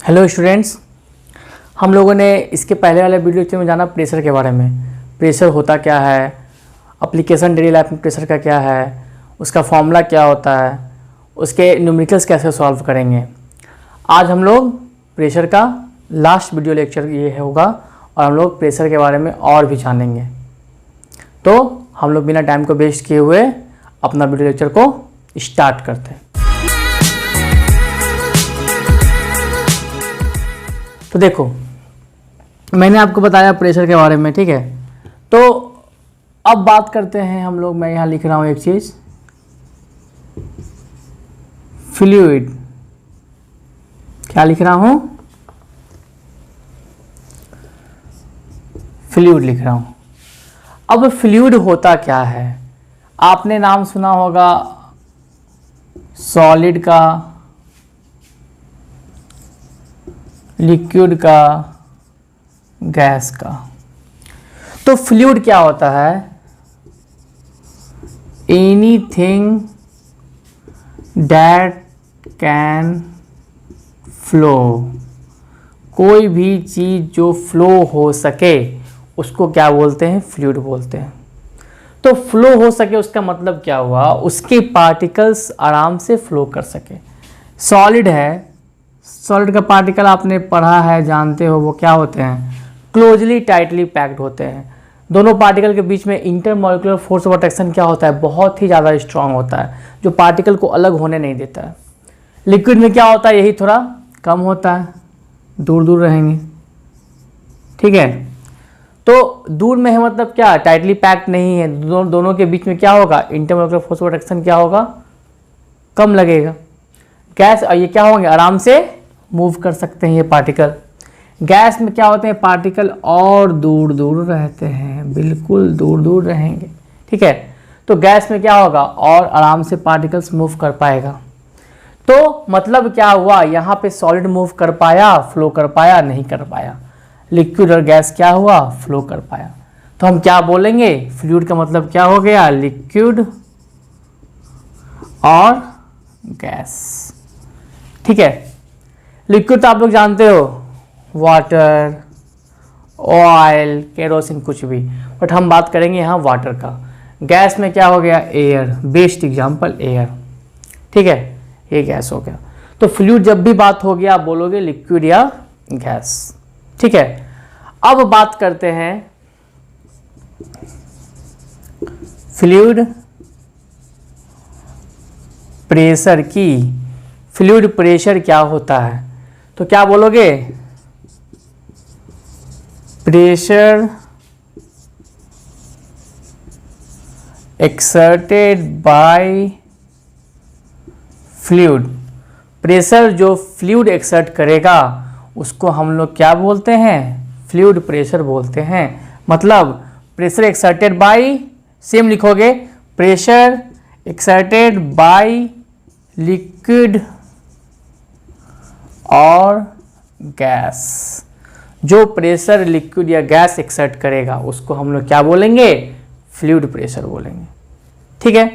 Hello students, हम लोगों ने इसके पहले वाले वीडियो लेक्चर में जाना प्रेशर के बारे में। प्रेशर होता क्या है, एप्लीकेशन डेली लाइफ में प्रेशर का क्या है, उसका फॉर्मूला क्या होता है, उसके न्यूमेरिकल्स कैसे सॉल्व करेंगे। आज हम लोग प्रेशर का लास्ट वीडियो लेक्चर ये होगा और हम लोग प्रेशर के बारे में और भी जानेंगे। तो हम लोग बिना टाइम को वेस्ट किए हुए अपना वीडियो लेक्चर को स्टार्ट करते हैं। तो देखो, मैंने आपको बताया प्रेशर के बारे में, ठीक है। तो अब बात करते हैं हम लोग, मैं यहाँ लिख रहा हूँ एक चीज़, फ्लूइड। क्या लिख रहा हूँ? फ्लूइड लिख रहा हूँ। अब फ्लूइड होता क्या है? आपने नाम सुना होगा सॉलिड का, लिक्विड का, गैस का। तो फ्लूइड क्या होता है? एनीथिंग दैट कैन फ्लो, कोई भी चीज़ जो फ्लो हो सके उसको क्या बोलते हैं? फ्लूइड बोलते हैं। तो फ्लो हो सके उसका मतलब क्या हुआ? उसके पार्टिकल्स आराम से फ्लो कर सके। सॉलिड है, सॉलिड का पार्टिकल आपने पढ़ा है, जानते हो वो क्या होते हैं? क्लोजली टाइटली पैक्ड होते हैं। दोनों पार्टिकल के बीच में इंटरमॉलिक्यूलर फोर्स ऑफ अट्रैक्शन क्या होता है? बहुत ही ज़्यादा स्ट्रांग होता है, जो पार्टिकल को अलग होने नहीं देता है। लिक्विड में क्या होता है? यही थोड़ा कम होता है, दूर दूर रहेंगे, ठीक है। तो दूर में है मतलब क्या? टाइटली पैक्ड नहीं है। दोनों के बीच में क्या होगा? इंटरमॉलिक्यूलर फोर्स ऑफ अट्रैक्शन क्या होगा? कम लगेगा। गैस, और ये क्या होंगे? आराम से मूव कर सकते हैं ये पार्टिकल। गैस में क्या होते हैं? पार्टिकल और दूर दूर रहते हैं, बिल्कुल दूर दूर रहेंगे, ठीक है। तो गैस में क्या होगा? और आराम से पार्टिकल्स मूव कर पाएगा। तो मतलब क्या हुआ? यहाँ पे सॉलिड मूव कर पाया, फ्लो कर पाया? नहीं कर पाया। लिक्विड और गैस क्या हुआ? फ्लो कर पाया। तो हम क्या बोलेंगे? फ्लूइड का मतलब क्या हो गया? लिक्विड और गैस, ठीक है। लिक्विड तो आप लोग जानते हो, वाटर, ऑयल, केरोसिन, कुछ भी, बट हम बात करेंगे यहाँ वाटर का। गैस में क्या हो गया? एयर, बेस्ट एग्जांपल एयर, ठीक है। ये गैस हो गया। तो फ्लूइड जब भी बात होगी आप बोलोगे लिक्विड या गैस, ठीक है। अब बात करते हैं फ्लूइड प्रेशर की। फ्लूइड प्रेशर क्या होता है? तो क्या बोलोगे? Pressure exerted by fluid. Pressure जो फ्लूइड एक्सर्ट करेगा उसको हम लोग क्या बोलते हैं? फ्लूइड प्रेशर बोलते हैं। मतलब प्रेशर एक्सर्टेड बाय, सेम लिखोगे, प्रेशर एक्सर्टेड बाय लिक्विड और गैस। जो प्रेशर लिक्विड या गैस एक्सर्ट करेगा उसको हम लोग क्या बोलेंगे? फ्लूइड प्रेशर बोलेंगे, ठीक है।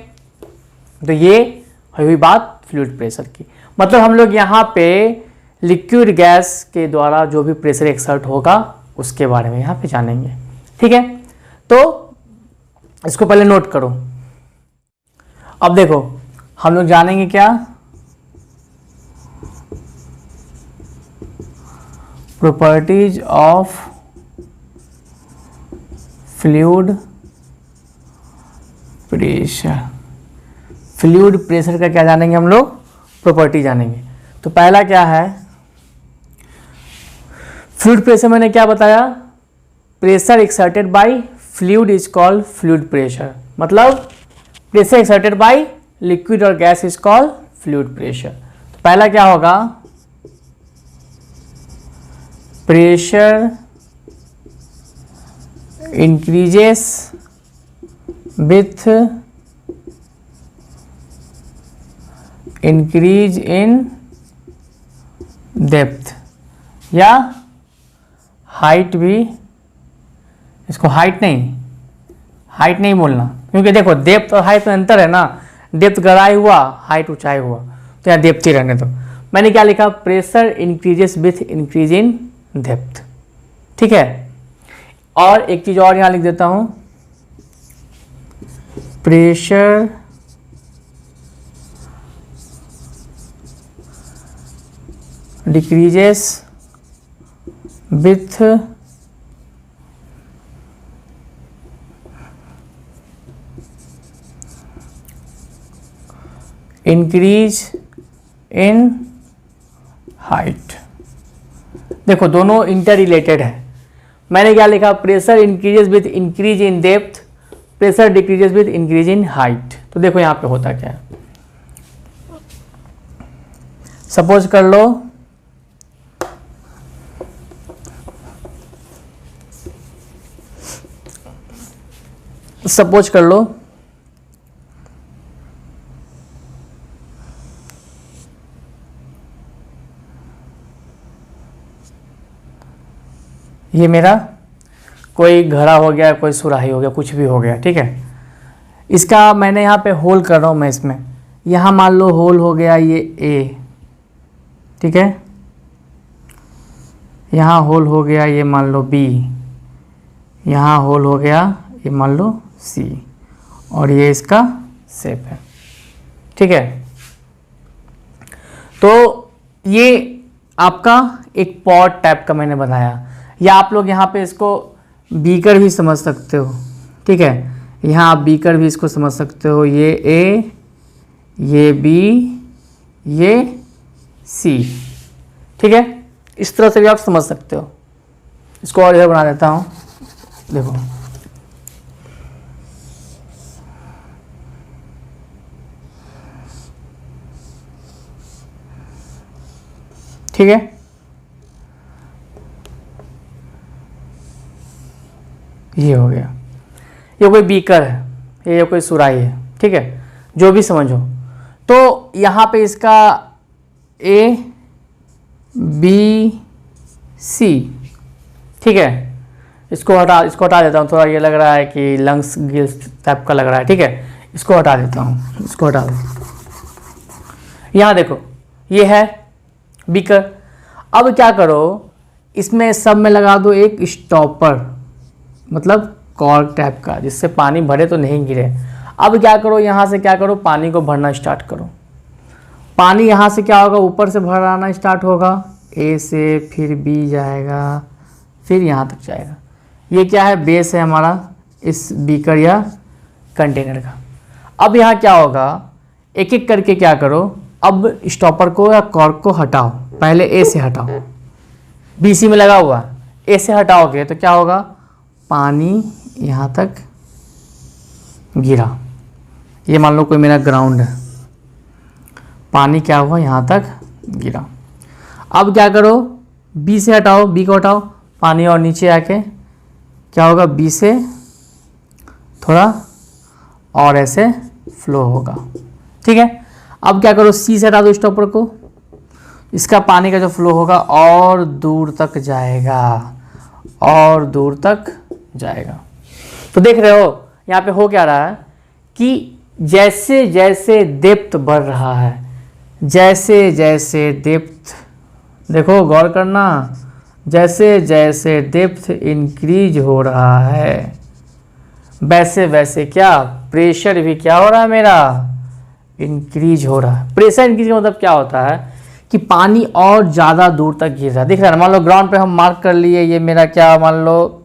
तो ये हुई बात फ्लूइड प्रेशर की। मतलब हम लोग यहाँ पे लिक्विड गैस के द्वारा जो भी प्रेशर एक्सर्ट होगा उसके बारे में यहाँ पे जानेंगे, ठीक है। तो इसको पहले नोट करो। अब देखो, हम लोग जानेंगे क्या? Properties of fluid pressure. Fluid pressure का क्या जानेंगे हम लोग? प्रॉपर्टी जानेंगे। तो पहला क्या है? फ्लूइड प्रेशर मैंने क्या बताया? Pressure exerted by fluid is called fluid pressure. मतलब प्रेशर एक्सर्टेड बाय लिक्विड और gas is called fluid pressure. तो पहला क्या होगा? Pressure increases with increase in depth, या हाइट भी, इसको हाइट नहीं बोलना, क्योंकि देखो डेप्थ और हाइट में अंतर है ना। डेप्थ गहराई हुआ, हाइट ऊंचाई हुआ, तो यहाँ डेप्थ ही रहने दो। मैंने क्या लिखा, pressure increases with increase in depth, ठीक है। और एक चीज और यहां लिख देता हूं, pressure decreases with increase in height. देखो दोनों इंटर रिलेटेड है। मैंने क्या लिखा, pressure increases with increase in depth, pressure decreases with increase in height. तो देखो यहां पे होता क्या है, सपोज कर लो ये मेरा कोई घड़ा हो गया, कोई सुराही हो गया, कुछ भी हो गया, ठीक है। इसका मैंने यहाँ पे होल कर रहा हूँ मैं इसमें, यहाँ मान लो होल हो गया ये ए, ठीक है, यहाँ होल हो गया ये मान लो बी, यहाँ होल हो गया ये मान लो सी, और ये इसका शेप है, ठीक है। तो ये आपका एक पॉट टाइप का मैंने बनाया, या आप लोग यहाँ पे इसको बीकर भी समझ सकते हो, ठीक है। यहाँ आप बीकर भी इसको समझ सकते हो, ये ए, ये बी, ये सी, ठीक है। इस तरह से भी आप समझ सकते हो। इसको और इधर बना देता हूँ, देखो ठीक है। ये हो गया, ये कोई बीकर है, ये कोई सुराही है, ठीक है, जो भी समझो। तो यहाँ पे इसका ए बी सी, ठीक है। इसको हटा देता हूँ, थोड़ा ये लग रहा है कि लंग्स गिल्स टाइप का लग रहा है, ठीक है। इसको हटा देता हूँ, इसको हटा दो। यहाँ देखो ये है बीकर। अब क्या करो, इसमें सब में लगा दो एक स्टॉपर, मतलब कॉर्क टाइप का, जिससे पानी भरे तो नहीं गिरे। अब क्या करो, यहाँ से क्या करो, पानी को भरना स्टार्ट करो। पानी यहाँ से क्या होगा, ऊपर से भराना स्टार्ट होगा, ए से, फिर बी जाएगा, फिर यहाँ तक जाएगा। ये क्या है, बेस है हमारा इस बीकर या कंटेनर का। अब यहाँ क्या होगा, एक एक करके क्या करो, अब स्टॉपर को या कॉर्क को हटाओ। पहले ए से हटाओ, बी सी में लगा हुआ, ए से हटाओगे तो क्या होगा, पानी यहाँ तक गिरा। ये मान लो कोई मेरा ग्राउंड है, पानी क्या हुआ, यहाँ तक गिरा। अब क्या करो, बी से हटाओ, बी को हटाओ, पानी और नीचे आके क्या होगा, बी से थोड़ा और ऐसे फ्लो होगा, ठीक है। अब क्या करो, सी से हटा दो स्टॉपर को, इसका पानी का जो फ्लो होगा और दूर तक जाएगा, और दूर तक जाएगा। तो देख रहे हो यहाँ पे हो क्या रहा है कि जैसे जैसे डेप्थ बढ़ रहा है, जैसे जैसे डेप्थ, देखो गौर करना, जैसे जैसे डेप्थ इंक्रीज हो रहा है, वैसे वैसे क्या, प्रेशर भी क्या हो रहा है, मेरा इंक्रीज हो रहा है। प्रेशर इंक्रीज का मतलब क्या होता है कि पानी और ज़्यादा दूर तक गिर रहा है। दिख रहा है, मान लो ग्राउंड पे हम मार्क कर लिए, ये मेरा क्या, मान लो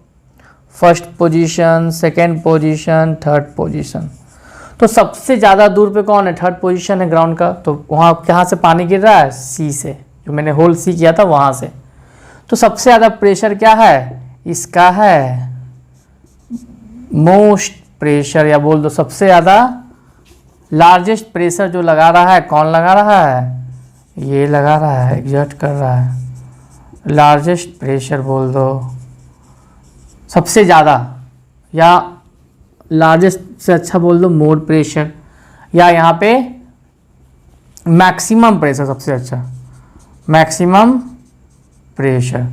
first position, second position, third position. तो सबसे ज़्यादा दूर पे कौन है, थर्ड पोजीशन है ग्राउंड का। तो वहाँ कहाँ से पानी गिर रहा है, सी से, जो मैंने होल सी किया था वहाँ से। तो सबसे ज़्यादा प्रेशर क्या है, इसका है मोस्ट प्रेशर, या बोल दो सबसे ज़्यादा लार्जेस्ट प्रेशर जो लगा रहा है, कौन लगा रहा है, ये लगा रहा है, एग्जर्ट कर रहा है। लार्जेस्ट प्रेशर बोल दो, सबसे ज़्यादा, या लार्जेस्ट से अच्छा बोल दो मोड प्रेशर, या यहाँ पे मैक्सिमम प्रेशर, सबसे अच्छा मैक्सिमम प्रेशर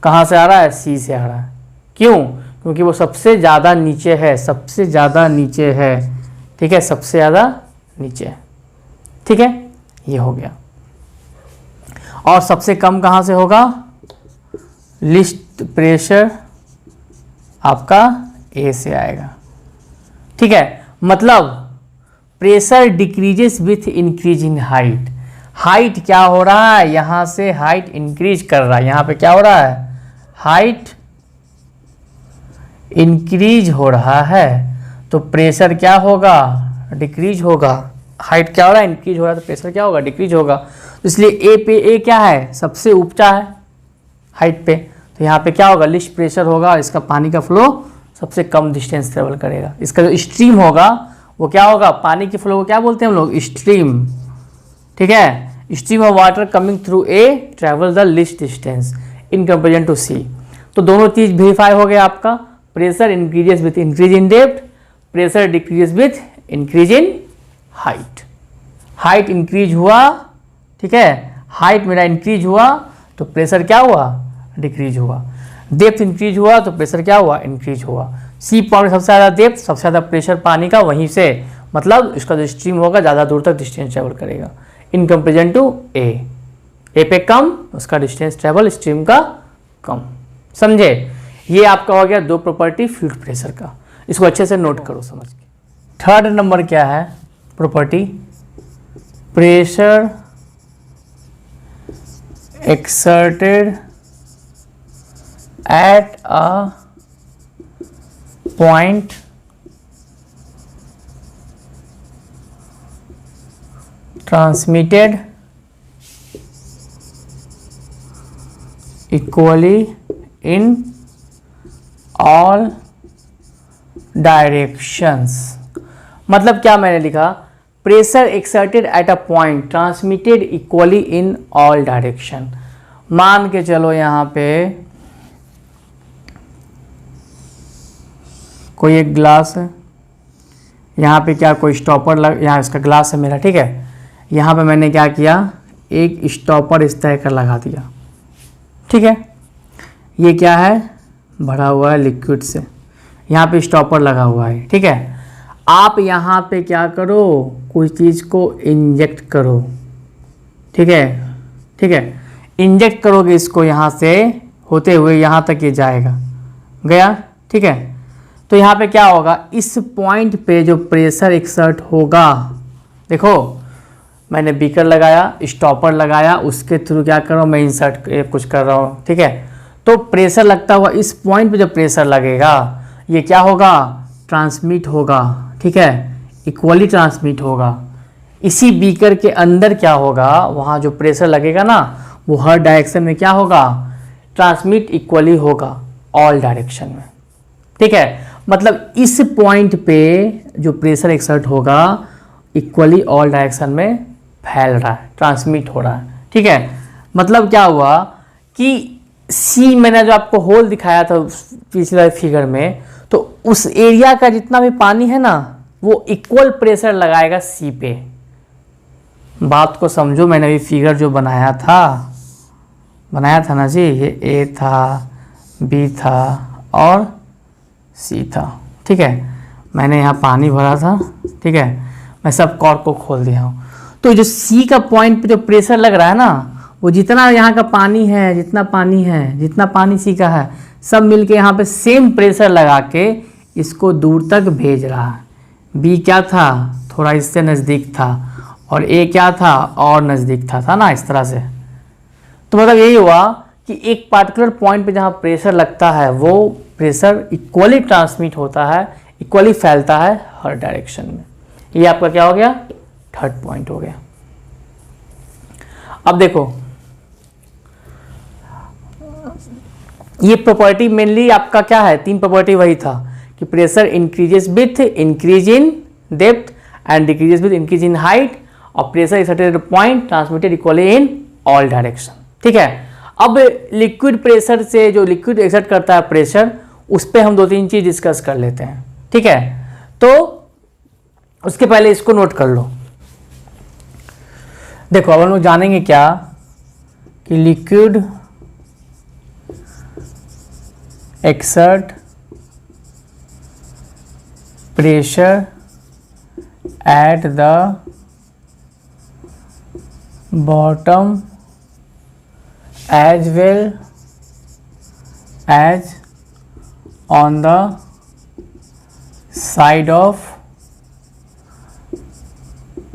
कहाँ से आ रहा है, सी से आ रहा है। क्यों, क्योंकि वो सबसे ज़्यादा नीचे है, सबसे ज़्यादा नीचे है, ठीक है, सबसे ज़्यादा नीचे है, ठीक है। ये हो गया। और सबसे कम कहाँ से होगा? लिस्ट प्रेशर आपका ए से आएगा। ठीक है, मतलब pressure decreases with increase in height. Height क्या हो रहा है? यहां से हाइट इंक्रीज कर रहा है। यहां पे क्या हो रहा है? हाइट इंक्रीज हो रहा है, तो प्रेशर क्या होगा? डिक्रीज होगा। हाइट क्या हो रहा है? इंक्रीज हो रहा है, तो प्रेशर क्या होगा? डिक्रीज होगा। तो इसलिए ए पे, ए क्या है? सबसे ऊंचा है हाइट पे, तो यहाँ पे क्या होगा? लिस्ट प्रेशर होगा। इसका पानी का फ्लो सबसे कम डिस्टेंस ट्रेवल करेगा। इसका जो स्ट्रीम होगा वो क्या होगा? पानी की फ्लो को क्या बोलते हैं हम लोग? स्ट्रीम। ठीक है, stream of water coming through a travel the list distance in comparison to C. तो दोनों चीज वेरीफाई हो गया आपका। Pressure increases with increase in depth, pressure decreases with increase in height. Height increase हुआ, ठीक है, हाइट मेरा इंक्रीज हुआ तो प्रेशर क्या हुआ? डिक्रीज हुआ। डेप्थ इंक्रीज हुआ तो प्रेशर क्या हुआ? इंक्रीज हुआ। सी पॉइंट सबसे ज़्यादा डेप्थ, सबसे ज़्यादा प्रेशर पानी का, वहीं से मतलब इसका जो स्ट्रीम होगा ज़्यादा दूर तक डिस्टेंस ट्रेवल करेगा इन कंपेरिजन टू ए। ए पे कम, उसका डिस्टेंस ट्रेवल स्ट्रीम का कम। समझे? ये आपका हो गया दो प्रॉपर्टी फ्लूइड प्रेशर का। इसको अच्छे से नोट करो समझ के। थर्ड नंबर क्या है property? Pressure exerted at a point transmitted equally in all directions। मतलब क्या मैंने लिखा? Pressure exerted at a point transmitted equally in all direction. मान के चलो यहाँ पे कोई एक ग्लास है, यहाँ पे क्या कोई स्टॉपर यहाँ इसका ग्लास है मेरा, ठीक है। यहाँ पे मैंने क्या किया? एक स्टॉपर इस तरह का लगा दिया, ठीक है। ये क्या है? भरा हुआ है लिक्विड से, यहाँ पे स्टॉपर लगा हुआ है, ठीक है। आप यहाँ पे क्या करो? कोई चीज़ को इंजेक्ट करो, ठीक है, ठीक है। इंजेक्ट करोगे इसको, यहाँ से होते हुए यहाँ तक ये जाएगा, गया, ठीक है। तो यहाँ पे क्या होगा? इस पॉइंट पे जो प्रेशर एक्सर्ट होगा, देखो मैंने बीकर लगाया, स्टॉपर लगाया, उसके थ्रू क्या कर रहा हूँ मैं? इंसर्ट कुछ कर रहा हूँ, ठीक है। तो प्रेशर लगता हुआ इस पॉइंट पे जो प्रेशर लगेगा ये क्या होगा? ट्रांसमिट होगा, ठीक है, इक्वली ट्रांसमिट होगा। इसी बीकर के अंदर क्या होगा? वहाँ जो प्रेशर लगेगा ना वो हर डायरेक्शन में क्या होगा? ट्रांसमिट इक्वली होगा ऑल डायरेक्शन में, ठीक है। मतलब इस पॉइंट पे जो प्रेशर एक्सर्ट होगा इक्वली ऑल डायरेक्शन में फैल रहा है, ट्रांसमिट हो रहा है, ठीक है। मतलब क्या हुआ कि सी मैंने जो आपको होल दिखाया था पिछले फिगर में, तो उस एरिया का जितना भी पानी है ना वो इक्वल प्रेशर लगाएगा सी पे। बात को समझो, मैंने अभी फिगर जो बनाया था ना जी, ये ए था, बी था और सी था, ठीक है। मैंने यहाँ पानी भरा था, ठीक है, मैं सब कॉर्क को खोल दिया हूँ। तो जो सी का पॉइंट पे जो प्रेशर लग रहा है ना, वो जितना यहाँ का पानी है, जितना पानी सी का है, सब मिलके यहाँ पे सेम प्रेशर लगा के इसको दूर तक भेज रहा है। बी क्या था? थोड़ा इससे नज़दीक था, और ए क्या था? और नज़दीक था ना, इस तरह से। तो मतलब यही हुआ कि एक पार्टिकुलर पॉइंट पे जहाँ प्रेशर लगता है वो प्रेशर इक्वली ट्रांसमिट होता है, इक्वली फैलता है हर डायरेक्शन में। ये आपका क्या हो गया? थर्ड पॉइंट हो गया। अब देखो, ये प्रॉपर्टी मेनली आपका क्या है? तीन प्रॉपर्टी वही था कि pressure increases with increase in depth and decreases with increase in height, और pressure exerted point transmitted equally in all direction, ठीक है। अब लिक्विड प्रेशर से जो लिक्विड एक्सर्ट करता है प्रेशर, उस पर हम दो तीन चीज डिस्कस कर लेते हैं, ठीक है। तो उसके पहले इसको नोट कर लो। देखो अब हम लोग जानेंगे क्या कि liquid exert pressure at the bottom as well as on the side of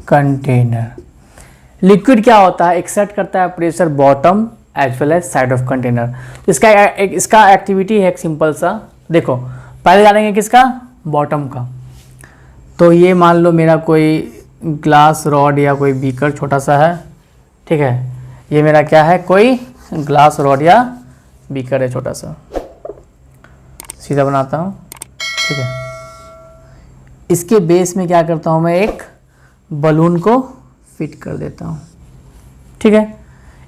container. Liquid क्या होता है, एक्सर्ट करता है pressure bottom as well as side of container. तो इसका एक्टिविटी है एक सिंपल सा, देखो पहले जानेंगे किसका, बॉटम का। तो ये मान लो मेरा कोई ग्लास रॉड या कोई बीकर छोटा सा है, ठीक है, ये मेरा क्या है, कोई ग्लास रॉड या बीकर है छोटा सा, सीधा बनाता हूँ, ठीक है। इसके बेस में क्या करता हूँ मैं, एक बलून को फिट कर देता हूँ, ठीक है।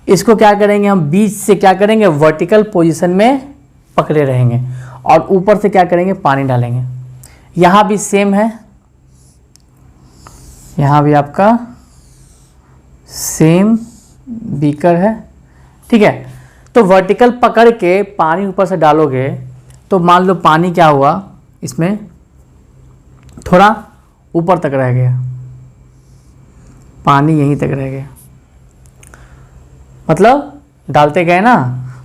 इसको क्या करेंगे हम, बीच से क्या करेंगे, वर्टिकल पोजीशन में पकड़े रहेंगे और ऊपर से क्या करेंगे, पानी डालेंगे। यहाँ भी सेम है, यहाँ भी आपका सेम बीकर है, ठीक है। तो वर्टिकल पकड़ के पानी ऊपर से डालोगे तो मान लो पानी क्या हुआ, इसमें थोड़ा ऊपर तक रह गया, पानी यहीं तक रह गया, मतलब डालते गए ना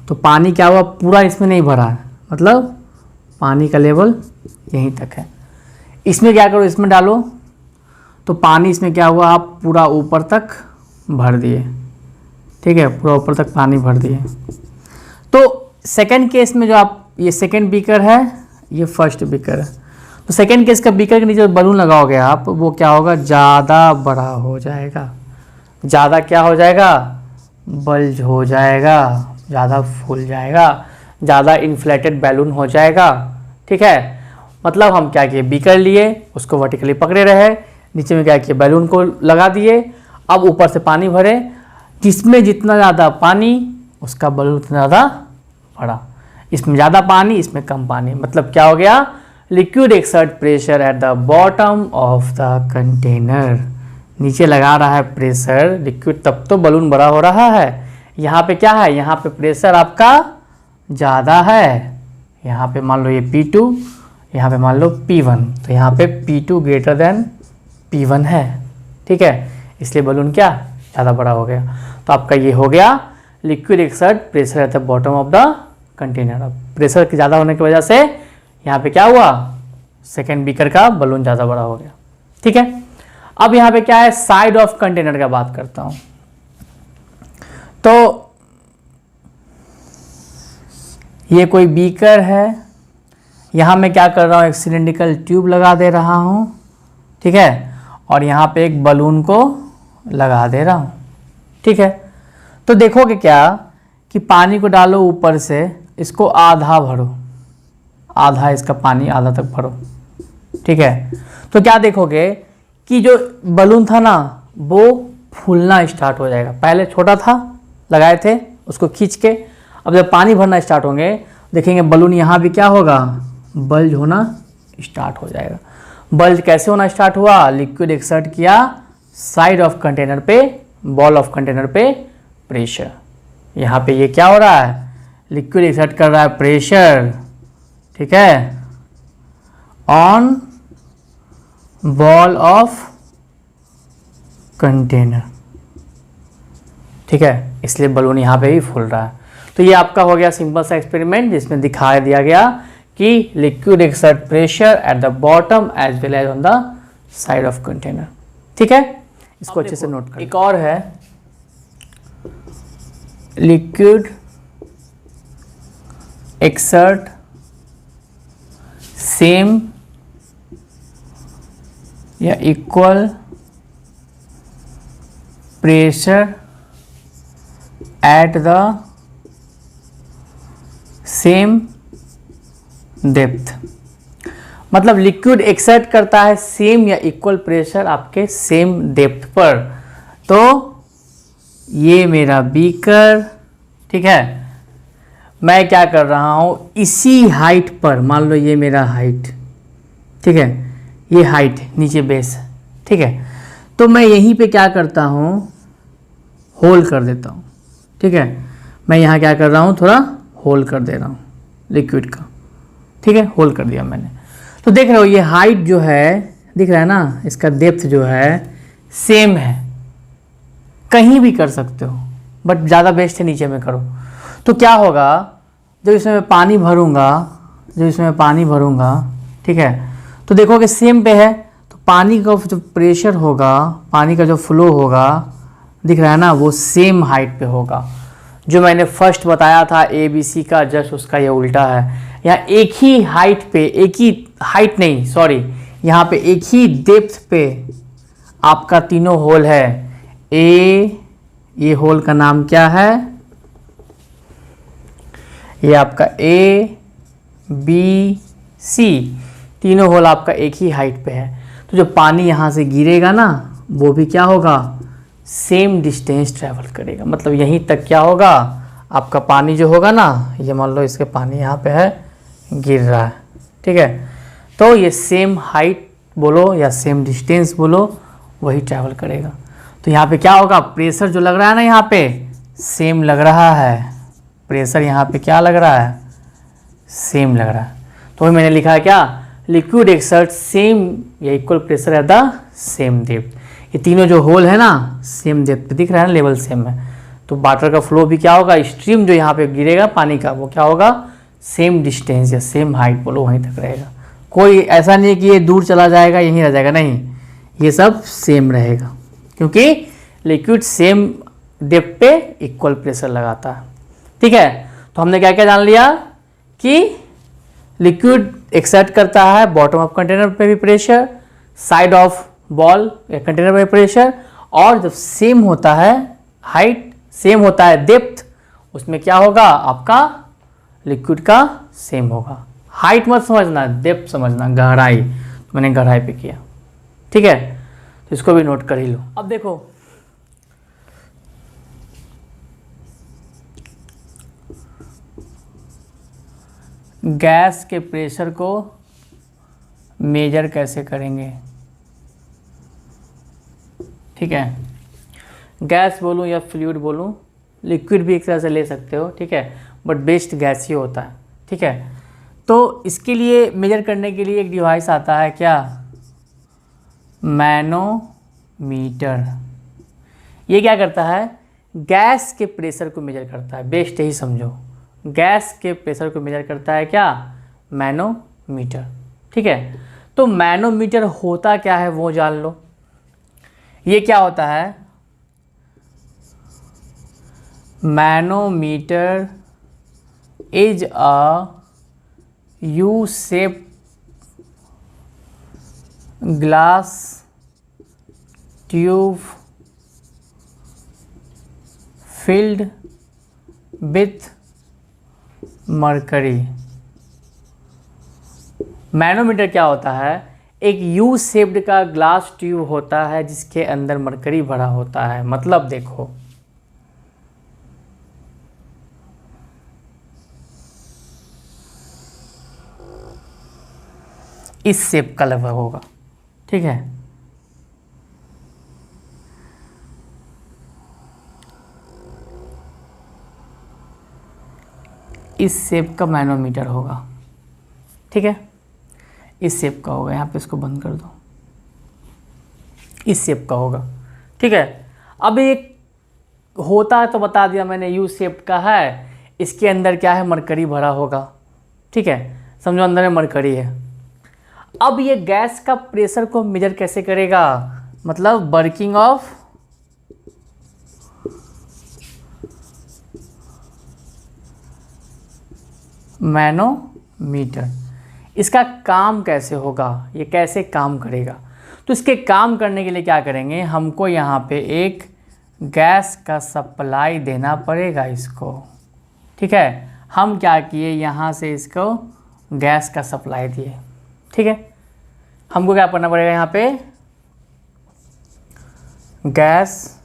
तो पानी क्या हुआ, पूरा इसमें नहीं भरा है, मतलब पानी का लेवल यहीं तक है। इसमें क्या करो, इसमें डालो तो पानी इसमें क्या हुआ, आप पूरा ऊपर तक भर दिए, ठीक है, पूरा ऊपर तक पानी भर दिए। तो सेकंड केस में जो आप, ये सेकंड बीकर है, ये फर्स्ट बीकर है, तो सेकंड केस का बीकर के नीचे बलून लगाओगे आप, वो क्या होगा, ज़्यादा बड़ा हो जाएगा, ज़्यादा क्या हो जाएगा, बल्ज हो जाएगा, ज़्यादा फूल जाएगा, ज़्यादा इन्फ्लेटेड बैलून हो जाएगा, ठीक है। मतलब हम क्या किए, बीकर लिए, उसको वर्टिकली पकड़े रहे, नीचे में क्या किए, बैलून को लगा दिए, अब ऊपर से पानी भरे, जिसमें जितना ज़्यादा पानी उसका बलून उतना ज़्यादा बड़ा, इसमें ज़्यादा पानी इसमें कम पानी, मतलब क्या हो गया, liquid exert pressure at the bottom of the container. नीचे लगा रहा है प्रेशर लिक्विड, तब तो बलून बड़ा हो रहा है। यहाँ पे क्या है, यहाँ पे प्रेशर आपका ज़्यादा है, यहाँ पे मान लो ये P2, यहाँ पे मान लो P1, तो यहाँ पे P2 ग्रेटर देन P1 है, ठीक है, इसलिए बलून क्या ज़्यादा बड़ा हो गया। तो आपका ये हो गया liquid exert pressure at the bottom of the container. अब प्रेशर के ज़्यादा होने की वजह से यहाँ पे क्या हुआ, सेकेंड बीकर का बलून ज़्यादा बड़ा हो गया, ठीक है। अब यहाँ पे क्या है, साइड ऑफ कंटेनर का बात करता हूँ। तो ये कोई बीकर है, यहाँ मैं क्या कर रहा हूँ, एक सिलेंड्रिकल ट्यूब लगा दे रहा हूँ, ठीक है, और यहाँ पे एक बलून को लगा दे रहा हूँ, ठीक है। तो देखोगे क्या कि पानी को डालो ऊपर से, इसको आधा भरो, आधा इसका पानी आधा तक भरो, ठीक है। तो क्या देखोगे कि जो बलून था ना वो फूलना स्टार्ट हो जाएगा। पहले छोटा था, लगाए थे, उसको खींच के, अब जब पानी भरना स्टार्ट होंगे देखेंगे बलून यहाँ भी क्या होगा, बल्ज होना स्टार्ट हो जाएगा। बल्ज कैसे होना स्टार्ट हुआ, लिक्विड एक्सर्ट किया साइड ऑफ कंटेनर पे, बॉल ऑफ कंटेनर पे प्रेशर। यहाँ पे ये क्या हो रहा है, लिक्विड एक्सर्ट कर रहा है प्रेशर, ठीक है, ऑन बॉल ऑफ कंटेनर, ठीक है, इसलिए बलून यहाँ पे भी फूल रहा है। तो ये आपका हो गया सिंपल सा एक्सपेरिमेंट जिसमें दिखाया दिया गया कि liquid exert pressure at the bottom as well as on the side of container, ठीक है। इसको अच्छे से नोट कर। एक और है, लिक्विड एक्सर्ट सेम या equal pressure at the same depth. मतलब लिक्विड एक्सर्ट करता है सेम या इक्वल प्रेशर आपके सेम डेप्थ पर। तो ये मेरा बीकर, ठीक है, मैं क्या कर रहा हूँ, इसी हाइट पर, मान लो ये मेरा हाइट, ठीक है, ये हाइट नीचे बेस, ठीक है, तो मैं यहीं पे क्या करता हूँ, होल कर देता हूँ, ठीक है। मैं यहाँ क्या कर रहा हूँ, थोड़ा होल कर दे रहा हूँ लिक्विड का, ठीक है, होल कर दिया मैंने। तो देख रहे हो ये हाइट जो है, दिख रहा है ना, इसका डेप्थ जो है सेम है, कहीं भी कर सकते हो, बट ज़्यादा बेस्ट है नीचे में करो। तो क्या होगा, जब इसमें मैं पानी भरूंगा, ठीक है, तो देखोगे सेम पे है, तो पानी का जो प्रेशर होगा, पानी का जो फ्लो होगा, दिख रहा है ना, वो सेम हाइट पे होगा। जो मैंने फर्स्ट बताया था ABC का, जस्ट उसका ये उल्टा है। यहाँ एक ही हाइट पे, एक ही हाइट नहीं, सॉरी, यहाँ पे एक ही डेप्थ पे आपका तीनों होल है। ये होल का नाम क्या है, ये आपका ABC, तीनों होल आपका एक ही हाइट पे है। तो जो पानी यहाँ से गिरेगा ना, वो भी क्या होगा, सेम डिस्टेंस ट्रैवल करेगा। मतलब यहीं तक क्या होगा, आपका पानी जो होगा ना, ये मान लो इसके पानी यहाँ पे है, गिर रहा है, ठीक है, तो ये सेम हाइट बोलो या सेम डिस्टेंस बोलो, वही ट्रैवल करेगा। तो यहाँ पे क्या होगा, प्रेशर जो लग रहा है ना, यहाँ पे सेम लग रहा है, प्रेशर यहाँ पे क्या लग रहा है, सेम लग रहा है। तो वही मैंने लिखा है क्या, लिक्विड एक्सर्ट सेम या equal pressure at the same depth. ये तीनों जो होल है ना, सेम डेप्थ पे दिख रहा है ना, लेवल सेम है। तो वाटर का फ्लो भी क्या होगा, स्ट्रीम जो यहाँ पे गिरेगा पानी का, वो क्या होगा, सेम डिस्टेंस या सेम हाइट बोलो, वहीं तक रहेगा। कोई ऐसा नहीं है कि ये दूर चला जाएगा यहीं रह जाएगा, नहीं, ये सब सेम रहेगा, क्योंकि लिक्विड सेम डेप्थ पे इक्वल प्रेशर लगाता है। ठीक है, तो हमने क्या क्या जान लिया कि लिक्विड एक्सर्ट करता है बॉटम ऑफ कंटेनर पे भी प्रेशर, साइड ऑफ बॉल या कंटेनर पे प्रेशर, और जब सेम होता है हाइट, सेम होता है डेप्थ, उसमें क्या होगा, आपका लिक्विड का सेम होगा। हाइट मत समझना, डेप्थ समझना, गहराई। तो मैंने गहराई पे किया, ठीक है, तो इसको भी नोट कर ही लो। अब देखो, गैस के प्रेशर को मेजर कैसे करेंगे। ठीक है, गैस बोलूँ या फ्लूइड बोलूँ, लिक्विड भी एक तरह से ले सकते हो, ठीक है, बट बेस्ट गैस ही होता है। ठीक है, तो इसके लिए मेजर करने के लिए एक डिवाइस आता है, क्या, मैनोमीटर। ये क्या करता है, गैस के प्रेशर को मेजर करता है, बेस्ट यही समझो, गैस के प्रेशर को मेजर करता है क्या, मैनोमीटर। ठीक है, तो मैनोमीटर होता क्या है वो जान लो। ये क्या होता है, manometer is a U shape glass tube filled with mercury. Manometer क्या होता है, एक यू शेप्ड का ग्लास ट्यूब होता है जिसके अंदर मरकरी भरा होता है। मतलब देखो, इस शेप का लगभग होगा, ठीक है, इस शेप का मैनोमीटर होगा। ठीक है, इस शेप का होगा, यहाँ पे इसको बंद कर दो, इस शेप का होगा। ठीक है, अब एक होता है तो बता दिया मैंने, यू शेप का है, इसके अंदर क्या है, मरकरी भरा होगा। ठीक है, समझो अंदर में मरकरी है। अब ये गैस का प्रेशर को मेजर कैसे करेगा, मतलब वर्किंग ऑफ मैनोमीटर। इसका काम कैसे होगा, ये कैसे काम करेगा, तो इसके काम करने के लिए क्या करेंगे, हमको यहाँ पे एक गैस का सप्लाई देना पड़ेगा इसको। ठीक है, हम क्या किए, यहाँ से इसको गैस का सप्लाई दिए। ठीक है, हमको क्या करना पड़ेगा, यहाँ पे gas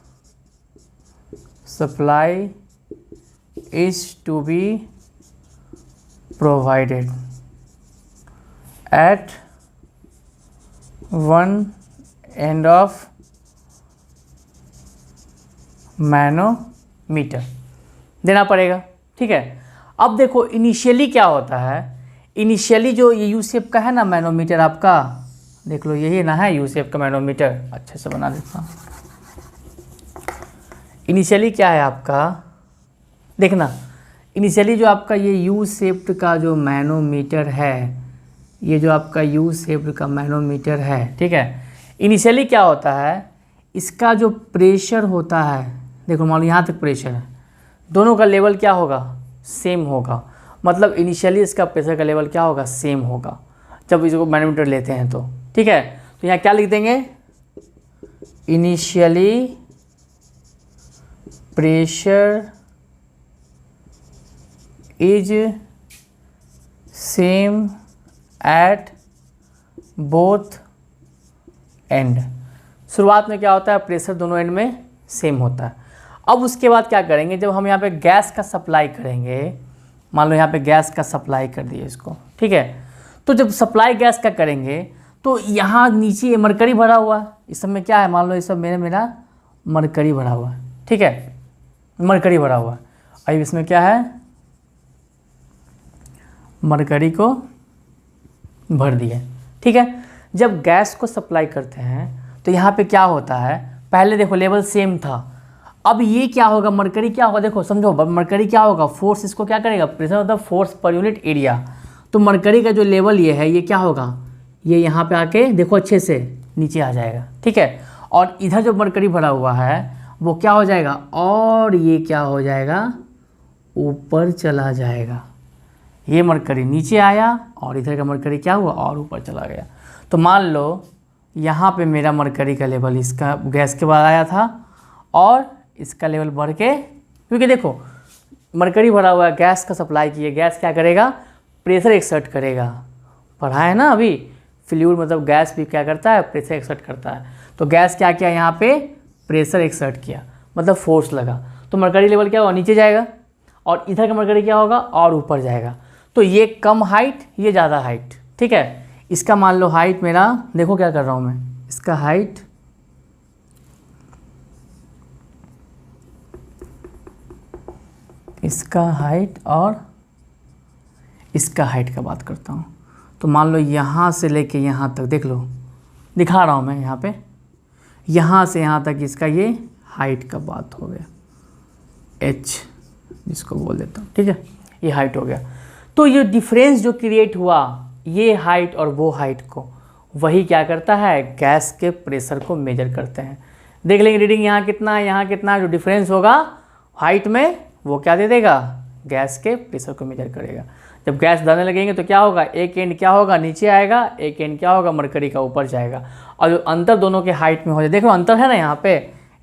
supply is to be provided at one end of manometer, देना पड़ेगा। ठीक है, अब देखो इनिशियली क्या होता है, इनिशियली जो ये यू शेप का है ना मैनोमीटर आपका, देख लो यही ना है यू शेप का मैनोमीटर, अच्छे से बना देता हूँ। इनिशियली क्या है आपका, देखना, इनिशियली जो आपका ये यू शेप्ड का जो मैनोमीटर है, ये जो आपका यू शेप्ड का मैनोमीटर है, ठीक है, इनिशियली क्या होता है, इसका जो प्रेशर होता है, देखो मान लो यहाँ तक प्रेशर है, दोनों का लेवल क्या होगा, सेम होगा। मतलब इनिशियली इसका प्रेशर का लेवल क्या होगा, सेम होगा जब इसको मैनोमीटर लेते हैं तो, ठीक है। तो यहाँ क्या लिख देंगे, initially pressure is same at both and. शुरुआत में क्या होता है, प्रेशर दोनों एंड में सेम होता है। अब उसके बाद क्या करेंगे, जब हम यहाँ पे गैस का सप्लाई करेंगे, मान लो यहाँ पे गैस का सप्लाई कर दिए इसको, ठीक है, तो जब सप्लाई गैस का करेंगे तो यहाँ नीचे मरकरी भरा हुआ है, इस सब में क्या है, मान लो इस सब मेरा मरकरी भरा हुआ है, ठीक है, मरकरी भरा हुआ है। अब इसमें क्या है, मरकरी को भर दिए, ठीक है। जब गैस को सप्लाई करते हैं तो यहाँ पे क्या होता है, पहले देखो लेवल सेम था, अब ये क्या होगा, मरकरी क्या होगा, देखो समझो, मरकरी क्या होगा, फोर्स इसको क्या करेगा, प्रेशर मतलब फोर्स पर यूनिट एरिया। तो मरकरी का जो लेवल ये है, ये क्या होगा, ये यहाँ पे आके देखो अच्छे से नीचे आ जाएगा, ठीक है। और इधर जो मरकरी भरा हुआ है वो क्या हो जाएगा, और ये क्या हो जाएगा, ऊपर चला जाएगा। ये मरकरी नीचे आया और इधर का मरकरी क्या हुआ, और ऊपर चला गया। तो मान लो यहाँ पे मेरा मरकरी का लेवल इसका गैस के बाद आया था और इसका लेवल बढ़ के, क्योंकि देखो मरकरी भरा हुआ है, गैस का सप्लाई किए, गैस क्या करेगा, प्रेशर एक्सर्ट करेगा। पढ़ा है ना अभी, फ्लूइड मतलब गैस भी क्या करता है, प्रेशर एक्सर्ट करता है। तो गैस क्या किया, यहाँ पे प्रेशर एक्सर्ट किया, मतलब फोर्स लगा, तो मरकरी लेवल क्या होगा, नीचे जाएगा, और इधर का मरकरी क्या होगा, और ऊपर जाएगा। तो ये कम हाइट, ये ज़्यादा हाइट, ठीक है। इसका मान लो हाइट मेरा, देखो क्या कर रहा हूँ मैं, इसका हाइट और इसका हाइट का बात करता हूँ। तो मान लो यहाँ से लेके यहाँ तक, देख लो दिखा रहा हूँ मैं यहाँ पे, यहाँ से यहाँ तक इसका ये हाइट का बात हो गया, h जिसको बोल देता हूँ, ठीक है, ये हाइट हो गया। तो ये डिफरेंस जो क्रिएट हुआ, ये हाइट और वो हाइट को, वही क्या करता है, गैस के प्रेशर को मेजर करते हैं। देख लेंगे रीडिंग यहाँ कितना है, यहाँ कितना है, जो डिफरेंस होगा हाइट में वो क्या दे देगा, गैस के प्रेशर को मेजर करेगा। जब गैस डालने लगेंगे तो क्या होगा, एक एंड क्या होगा, नीचे आएगा, एक एंड क्या होगा, मरकरी का ऊपर जाएगा। और जो अंतर दोनों के हाइट में हो जाए, देखो अंतर है ना यहाँ पे,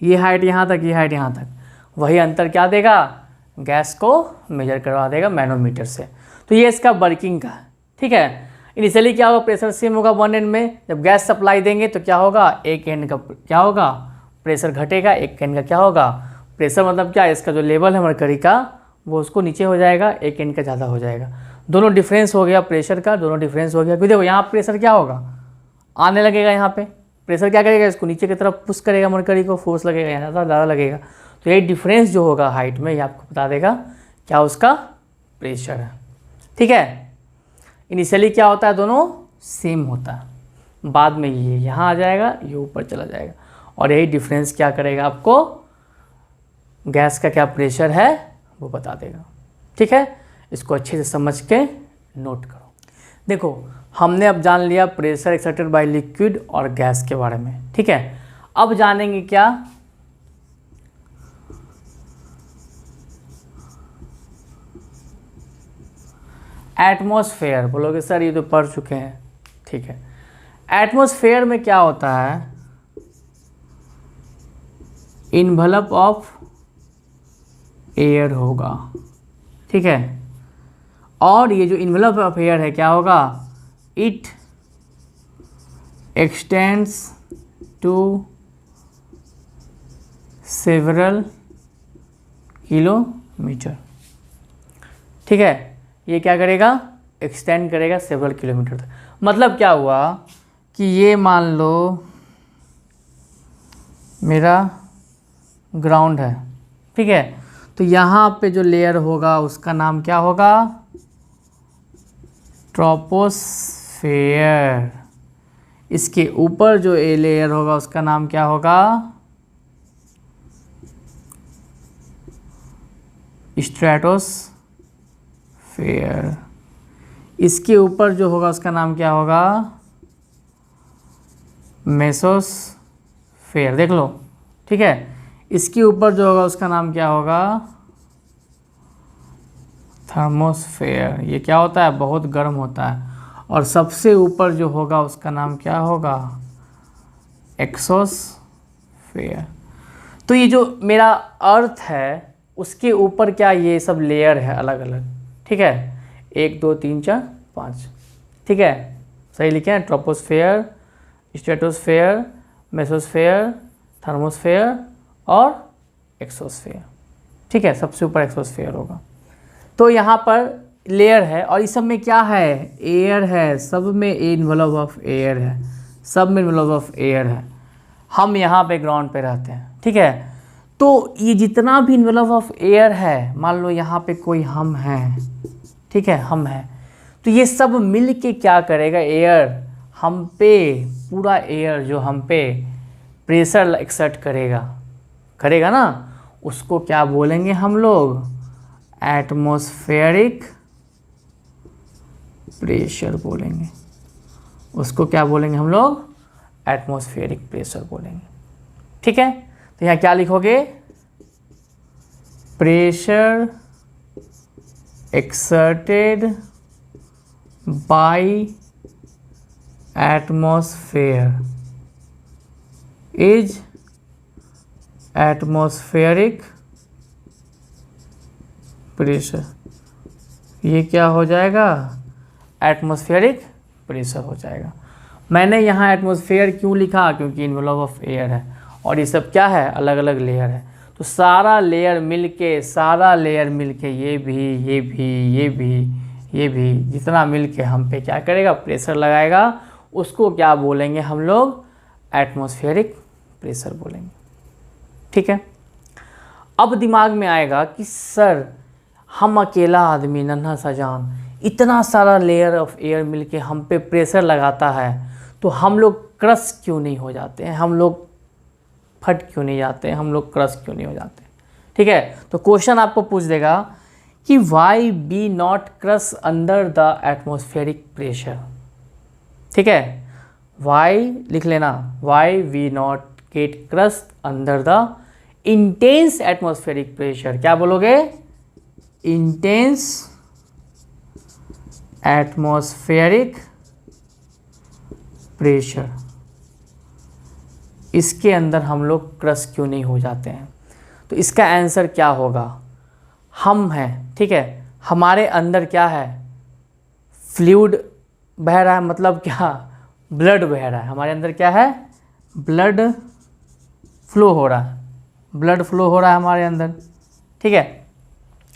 ये हाइट यहाँ तक, ये हाइट यहाँ तक, वही अंतर क्या देगा, गैस को मेजर करवा देगा मैनोमीटर से। तो ये इसका वर्किंग का, ठीक है। इनिशियली क्या होगा, प्रेशर सेम होगा वन एंड में, जब गैस सप्लाई देंगे तो क्या होगा, एक एंड का क्या होगा, प्रेशर घटेगा, एक एंड का क्या होगा, प्रेशर मतलब क्या, इसका जो लेवल है मरकरी का वो उसको नीचे हो जाएगा, एक एंड का ज़्यादा हो जाएगा। दोनों डिफरेंस हो गया प्रेशर का, दोनों डिफरेंस हो गया। क्योंकि देखो यहाँ प्रेशर क्या होगा, आने लगेगा, यहाँ पे प्रेशर क्या करेगा, इसको नीचे की तरफ पुश करेगा, मरकरी को फोर्स लगेगा, यहाँ ज़्यादा लगेगा। तो ये डिफरेंस जो होगा हाइट में, ये आपको बता देगा क्या उसका प्रेशर है, ठीक है। इनिशियली क्या होता है, दोनों सेम होता है, बाद में ये यहाँ आ जाएगा, ये ऊपर चला जाएगा, और यही डिफरेंस क्या करेगा, आपको गैस का क्या प्रेशर है वो बता देगा, ठीक है। इसको अच्छे से समझ के नोट करो। देखो हमने अब जान लिया प्रेशर एक्सर्टेड बाय लिक्विड और गैस के बारे में, ठीक है। अब जानेंगे क्या, एटमॉस्फेयर। बोलोगे सर ये तो पढ़ चुके हैं, ठीक है। एटमॉस्फेयर में क्या होता है, इन्वलप ऑफ एयर होगा, ठीक है। और ये जो इन्वलप ऑफ एयर है क्या होगा, it extends to several kilometer, ठीक है। ये क्या करेगा, एक्सटेंड करेगा सेवरल किलोमीटर तक। मतलब क्या हुआ कि ये मान लो मेरा ग्राउंड है, ठीक है। तो यहाँ पे जो लेयर होगा उसका नाम क्या होगा, ट्रोपोस्फेयर। इसके ऊपर जो ए लेयर होगा उसका नाम क्या होगा, स्ट्रेटोस्फेयर, एटमॉस्फेयर। इसके ऊपर जो होगा उसका नाम क्या होगा? मेसोस्फेयर। देख लो, ठीक है। इसके ऊपर जो होगा उसका नाम क्या होगा? थर्मोस्फेयर। ये क्या होता है? बहुत गर्म होता है। और सबसे ऊपर जो होगा उसका नाम क्या होगा? एक्सोस्फेयर। तो ये जो मेरा अर्थ है उसके ऊपर क्या ये सब लेयर है अलग अलग, ठीक है। 1 2 3 4 5, ठीक है, सही लिखे हैं। ट्रोपोस्फेयर, स्ट्रेटोस्फेयर, मेसोस्फेयर, थर्मोस्फेयर और एक्सोस्फेयर, ठीक है। सबसे ऊपर एक्सोस्फेयर होगा। तो यहाँ पर लेयर है और इस सब में क्या है? एयर है। सब में इन्वॉल्व ऑफ एयर है, सब में इन्वॉल्व ऑफ एयर है। हम यहाँ पे ग्राउंड पे रहते हैं, ठीक है। तो ये जितना भी इन्वॉल्व ऑफ एयर है, मान लो यहाँ पे कोई हम हैं, ठीक है, हम हैं, तो ये सब मिल के क्या करेगा? एयर हम पे, पूरा एयर जो हम पे प्रेशर एक्सर्ट करेगा ना, उसको क्या बोलेंगे हम लोग? एटमॉस्फेरिक प्रेशर बोलेंगे। उसको क्या बोलेंगे हम लोग? एटमॉस्फेरिक प्रेशर बोलेंगे, ठीक है। तो यहाँ क्या लिखोगे? Pressure exerted by atmosphere is atmospheric pressure. ये क्या हो जाएगा? एटमॉस्फेरिक प्रेशर हो जाएगा। मैंने यहाँ एटमॉस्फेयर क्यों लिखा? क्योंकि इन्वॉल्व ऑफ एयर है और ये सब क्या है? अलग अलग लेयर है। तो सारा लेयर मिलके ये भी जितना मिलके हम पे क्या करेगा? प्रेशर लगाएगा। उसको क्या बोलेंगे हम लोग? एटमॉस्फेरिक प्रेशर बोलेंगे, ठीक है। अब दिमाग में आएगा कि सर हम अकेला आदमी, नन्हा सा जान, इतना सारा लेयर ऑफ एयर मिलके हम पे प्रेशर लगाता है, तो हम लोग क्रश क्यों नहीं हो जाते हैं? हम लोग फट क्यों नहीं जाते हैं? हम लोग क्रश क्यों नहीं हो जाते? ठीक है। तो क्वेश्चन आपको पूछ देगा कि why we not crush under the atmospheric pressure, ठीक है। वाई लिख लेना, why we not get crush under the intense atmospheric pressure. क्या बोलोगे? Intense atmospheric pressure. इसके अंदर हम लोग क्रश क्यों नहीं हो जाते हैं? तो इसका आंसर क्या होगा? हम हैं, ठीक है, हमारे अंदर क्या है? फ्लूइड बह रहा है, मतलब क्या? ब्लड बह रहा है। हमारे अंदर क्या है? ब्लड फ्लो हो रहा है, ब्लड फ्लो हो रहा है हमारे अंदर, ठीक है।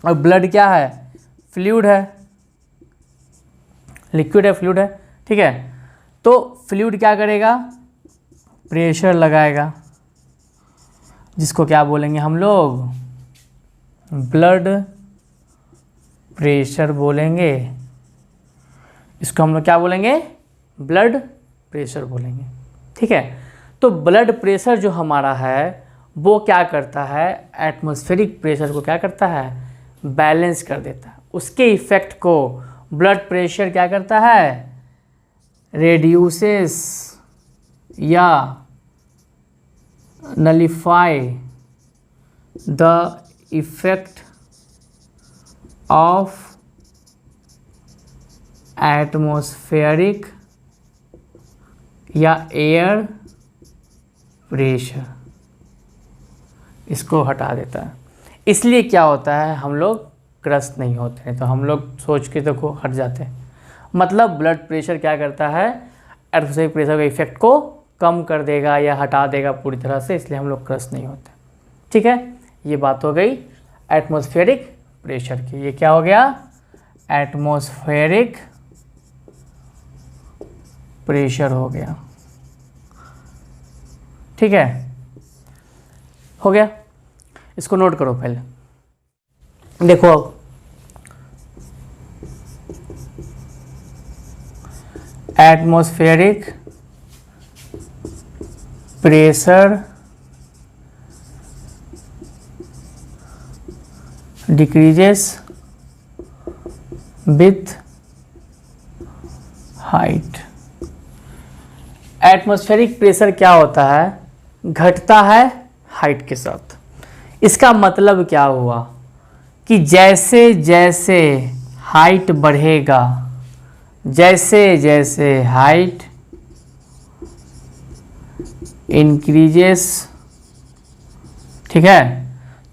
और ब्लड क्या है? फ्लूइड है, लिक्विड है, फ्लूइड है, ठीक है। तो फ्लूइड क्या करेगा? प्रेशर लगाएगा, जिसको क्या बोलेंगे हम लोग? ब्लड प्रेशर बोलेंगे। इसको हम लोग क्या बोलेंगे? ब्लड प्रेशर बोलेंगे, ठीक है। तो ब्लड प्रेशर जो हमारा है वो क्या करता है? एटमॉस्फेरिक प्रेशर को क्या करता है? बैलेंस कर देता है। उसके इफेक्ट को ब्लड प्रेशर क्या करता है? रेड्यूसेस या nullify the effect of atmospheric या एयर प्रेशर, इसको हटा देता है। इसलिए क्या होता है? हम लोग क्रश नहीं होते हैं। तो हम लोग सोच के देखो हट जाते हैं। मतलब ब्लड प्रेशर क्या करता है? एटमॉस्फेरिक प्रेशर के इफेक्ट को कम कर देगा या हटा देगा पूरी तरह से, इसलिए हम लोग क्रश नहीं होते, ठीक है। ये बात हो गई एटमॉस्फेरिक प्रेशर की। ये क्या हो गया? एटमॉस्फेरिक प्रेशर हो गया, ठीक है। हो गया, इसको नोट करो पहले। देखो अब atmospheric pressure decreases with height. Atmospheric pressure क्या होता है, घटता है हाइट के साथ। इसका मतलब क्या हुआ कि जैसे जैसे हाइट बढ़ेगा, जैसे जैसे हाइट इंक्रीजेस, ठीक है,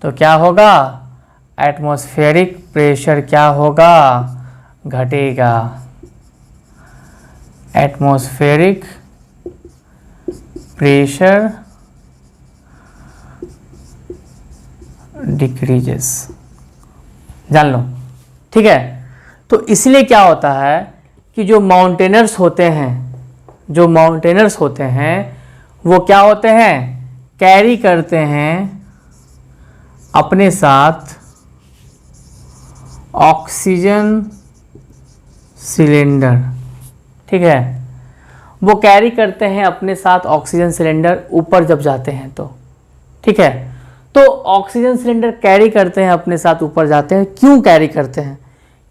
तो क्या होगा, एटमॉस्फेरिक प्रेशर क्या होगा, घटेगा। एटमॉस्फेरिक प्रेशर डिक्रीजेस, जान लो, ठीक है। तो इसलिए क्या होता है कि जो माउंटेनर्स होते हैं, जो माउंटेनर्स होते हैं वो क्या होते हैं, कैरी करते हैं अपने साथ ऑक्सीजन सिलेंडर, ठीक है, वो कैरी करते हैं अपने साथ ऑक्सीजन सिलेंडर ऊपर जब जाते हैं तो, ठीक है। तो ऑक्सीजन सिलेंडर कैरी करते हैं अपने साथ ऊपर जाते हैं, क्यों कैरी करते हैं,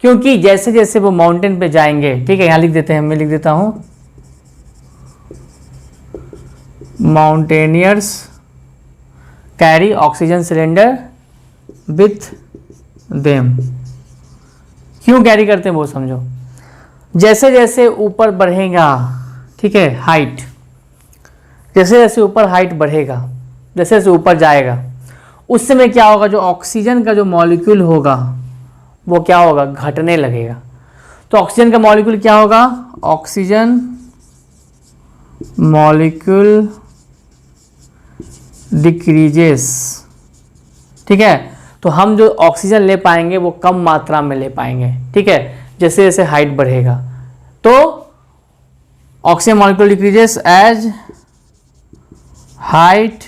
क्योंकि जैसे जैसे वो माउंटेन पे जाएंगे, ठीक है, यहाँ लिख देते हैं, मैं लिख देता हूँ, mountaineers carry oxygen cylinder with them. क्यों कैरी करते हैं वो समझो। जैसे जैसे ऊपर बढ़ेगा, ठीक है, हाइट, जैसे जैसे ऊपर हाइट बढ़ेगा, जैसे जैसे ऊपर जाएगा, उस समय क्या होगा, जो ऑक्सीजन का जो मॉलिक्यूल होगा वो क्या होगा, घटने लगेगा। तो ऑक्सीजन का मॉलिक्यूल क्या होगा, ऑक्सीजन मॉलिक्यूल डिक्रीजेस, ठीक है। तो हम जो ऑक्सीजन ले पाएंगे वो कम मात्रा में ले पाएंगे, ठीक है, जैसे जैसे हाइट बढ़ेगा। तो oxygen molecule decreases as height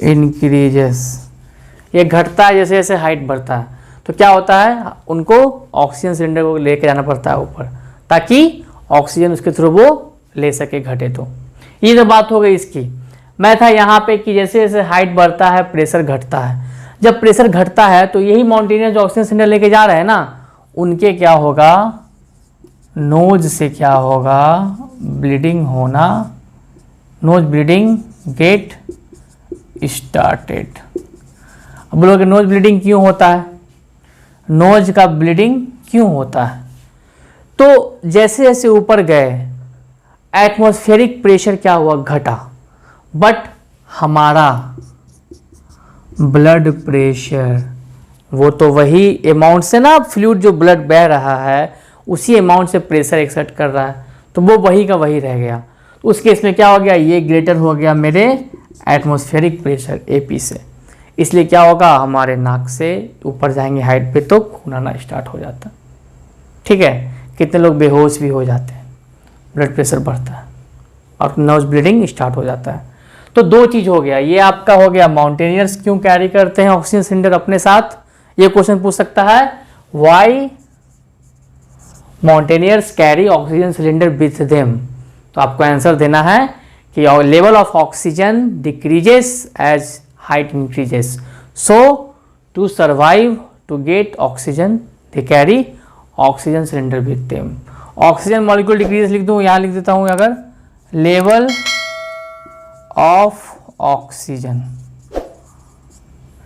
increases, ये घटता है जैसे जैसे हाइट बढ़ता है। तो क्या होता है, उनको ऑक्सीजन सिलेंडर को लेके जाना पड़ता है ऊपर, ताकि ऑक्सीजन उसके थ्रू वो ले सके, घटे। तो ये तो बात हो गई इसकी। मैं था यहाँ पे कि जैसे जैसे हाइट बढ़ता है प्रेशर घटता है। जब प्रेशर घटता है तो यही माउंटेनियर जो ऑक्सीजन सिलेंडर लेके जा रहे हैं ना, उनके क्या होगा, नोज से क्या होगा, ब्लीडिंग होना, नोज ब्लीडिंग गेट स्टार्टेड। अब बोलोगे नोज ब्लीडिंग क्यों होता है, नोज का ब्लीडिंग क्यों होता है, तो जैसे जैसे ऊपर गए एटमॉस्फेरिक प्रेशर क्या हुआ, घटा, बट हमारा ब्लड प्रेशर वो तो वही अमाउंट से ना, फ्लूइड जो ब्लड बह रहा है उसी अमाउंट से प्रेशर एक्सर्ट कर रहा है, तो वो वही का वही रह गया। तो उस केस में क्या हो गया, ये ग्रेटर हो गया मेरे एटमॉस्फेरिक प्रेशर एपी से, इसलिए क्या होगा, हमारे नाक से ऊपर जाएंगे हाइट पे तो खून आना स्टार्ट हो जाता, ठीक है। कितने लोग बेहोश भी हो जाते हैं, ब्लड प्रेशर बढ़ता है और नोज ब्लीडिंग स्टार्ट हो जाता है। तो दो चीज़ हो गया, ये आपका हो गया माउंटेनियर्स क्यों कैरी करते हैं ऑक्सीजन सिलेंडर अपने साथ, ये क्वेश्चन पूछ सकता है, why mountaineers carry oxygen cylinder with them. तो आपको आंसर देना है कि level of oxygen decreases as height increases, so to survive to get oxygen they carry oxygen cylinder with them. Oxygen molecule decreases लिख दूँ, यहाँ लिख देता हूँ, अगर लेवल ऑफ ऑक्सीजन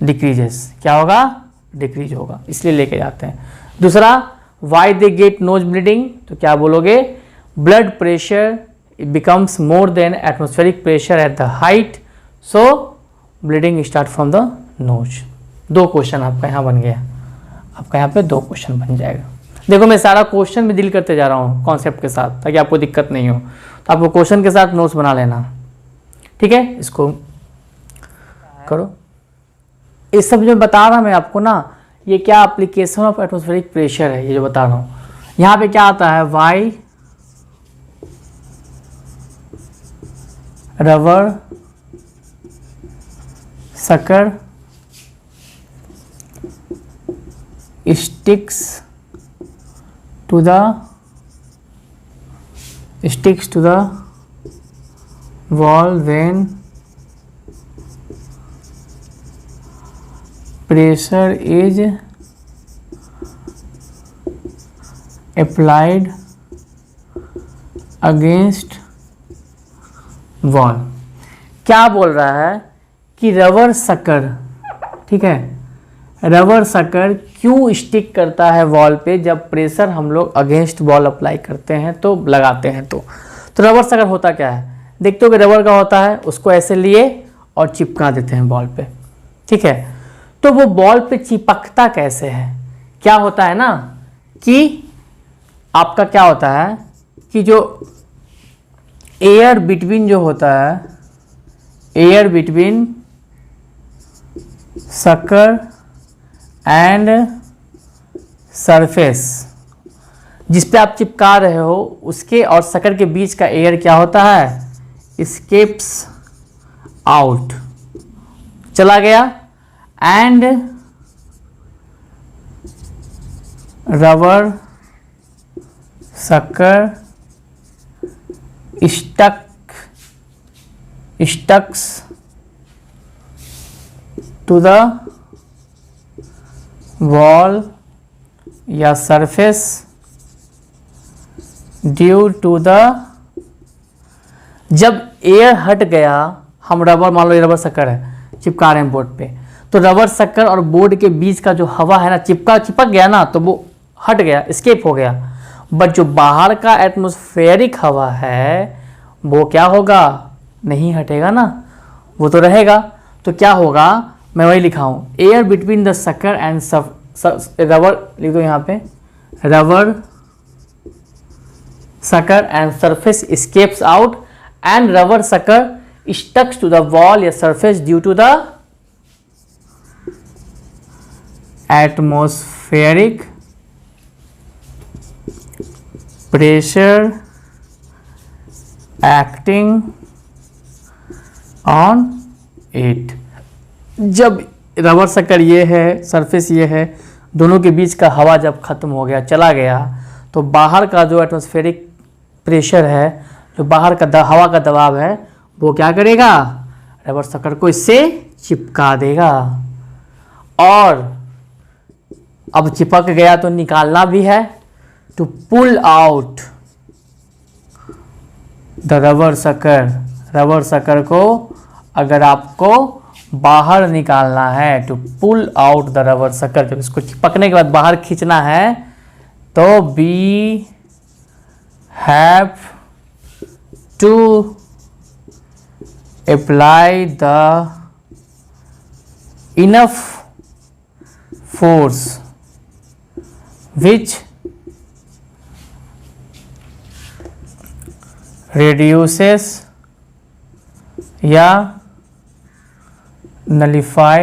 डिक्रीजेस, क्या होगा, डिक्रीज होगा, इसलिए लेके जाते हैं। दूसरा, why they get nose bleeding, तो क्या बोलोगे, blood pressure becomes more than atmospheric pressure at the height, so bleeding start from the nose. दो क्वेश्चन आपका यहाँ बन गया, आपका यहाँ पे दो क्वेश्चन बन जाएगा। देखो मैं सारा क्वेश्चन में डील करते जा रहा हूँ कॉन्सेप्ट के साथ, ताकि आपको दिक्कत नहीं हो, तो आपको क्वेश्चन के साथ नोट्स बना लेना, ठीक है। इसको करो, इस सब जो बता रहा मैं आपको ना, ये क्या एप्लीकेशन ऑफ एटमॉस्फेरिक प्रेशर है, ये जो बता रहा हूँ। यहाँ पे क्या आता है, why rubber sucker sticks to the wall when pressure is applied against wall. क्या बोल रहा है कि रबर सकर, ठीक है, रबर सकर क्यों स्टिक करता है वॉल पे जब प्रेशर हम लोग अगेंस्ट वॉल अप्लाई करते हैं तो लगाते हैं तो रबर सकर होता क्या है, देखते हो कि रबर का होता है, उसको ऐसे लिए और चिपका देते हैं बॉल पे, ठीक है। तो वो बॉल पे चिपकता कैसे है, क्या होता है ना कि आपका क्या होता है कि जो एयर बिटवीन जो होता है, air between sucker and surface जिस पे आप चिपका रहे हो उसके और सकर के बीच का एयर क्या होता है, स्केप्स आउट, चला गया, and rubber sucker sticks to the wall या सरफेस ड्यू टू द, जब एयर हट गया, हम रबर, मान लो ये रबर शक्कर है, चिपका रहे हैं बोर्ड पे, तो रबर शक्कर और बोर्ड के बीच का जो हवा है ना, चिपक गया ना, तो वो हट गया, एस्केप हो गया। बट जो बाहर का एटमॉस्फेरिक हवा है वो क्या होगा, नहीं हटेगा ना, वो तो रहेगा। तो क्या होगा, मैं वही लिखा हूँ, एयर बिटवीन द शक्कर एंड रबर, लिख दो यहाँ पे, rubber sucker and surface escapes out and rubber sucker stuck to the wall या surface due to the atmospheric pressure acting on it। जब रबर शक्कर ये है, सरफेस ये है, दोनों के बीच का हवा जब खत्म हो गया, चला गया, तो बाहर का जो एटमॉस्फेरिक प्रेशर है, जो बाहर का हवा का दबाव है, वो क्या करेगा, रबर शक्कर को इससे चिपका देगा। और अब चिपक गया तो निकालना भी है, to pull out the rubber sucker, rubber sucker को अगर आपको बाहर निकालना है, to pull out the rubber sucker, जब इसको चिपकने के बाद बाहर खींचना है, तो we have to apply the enough force which reduces या nullify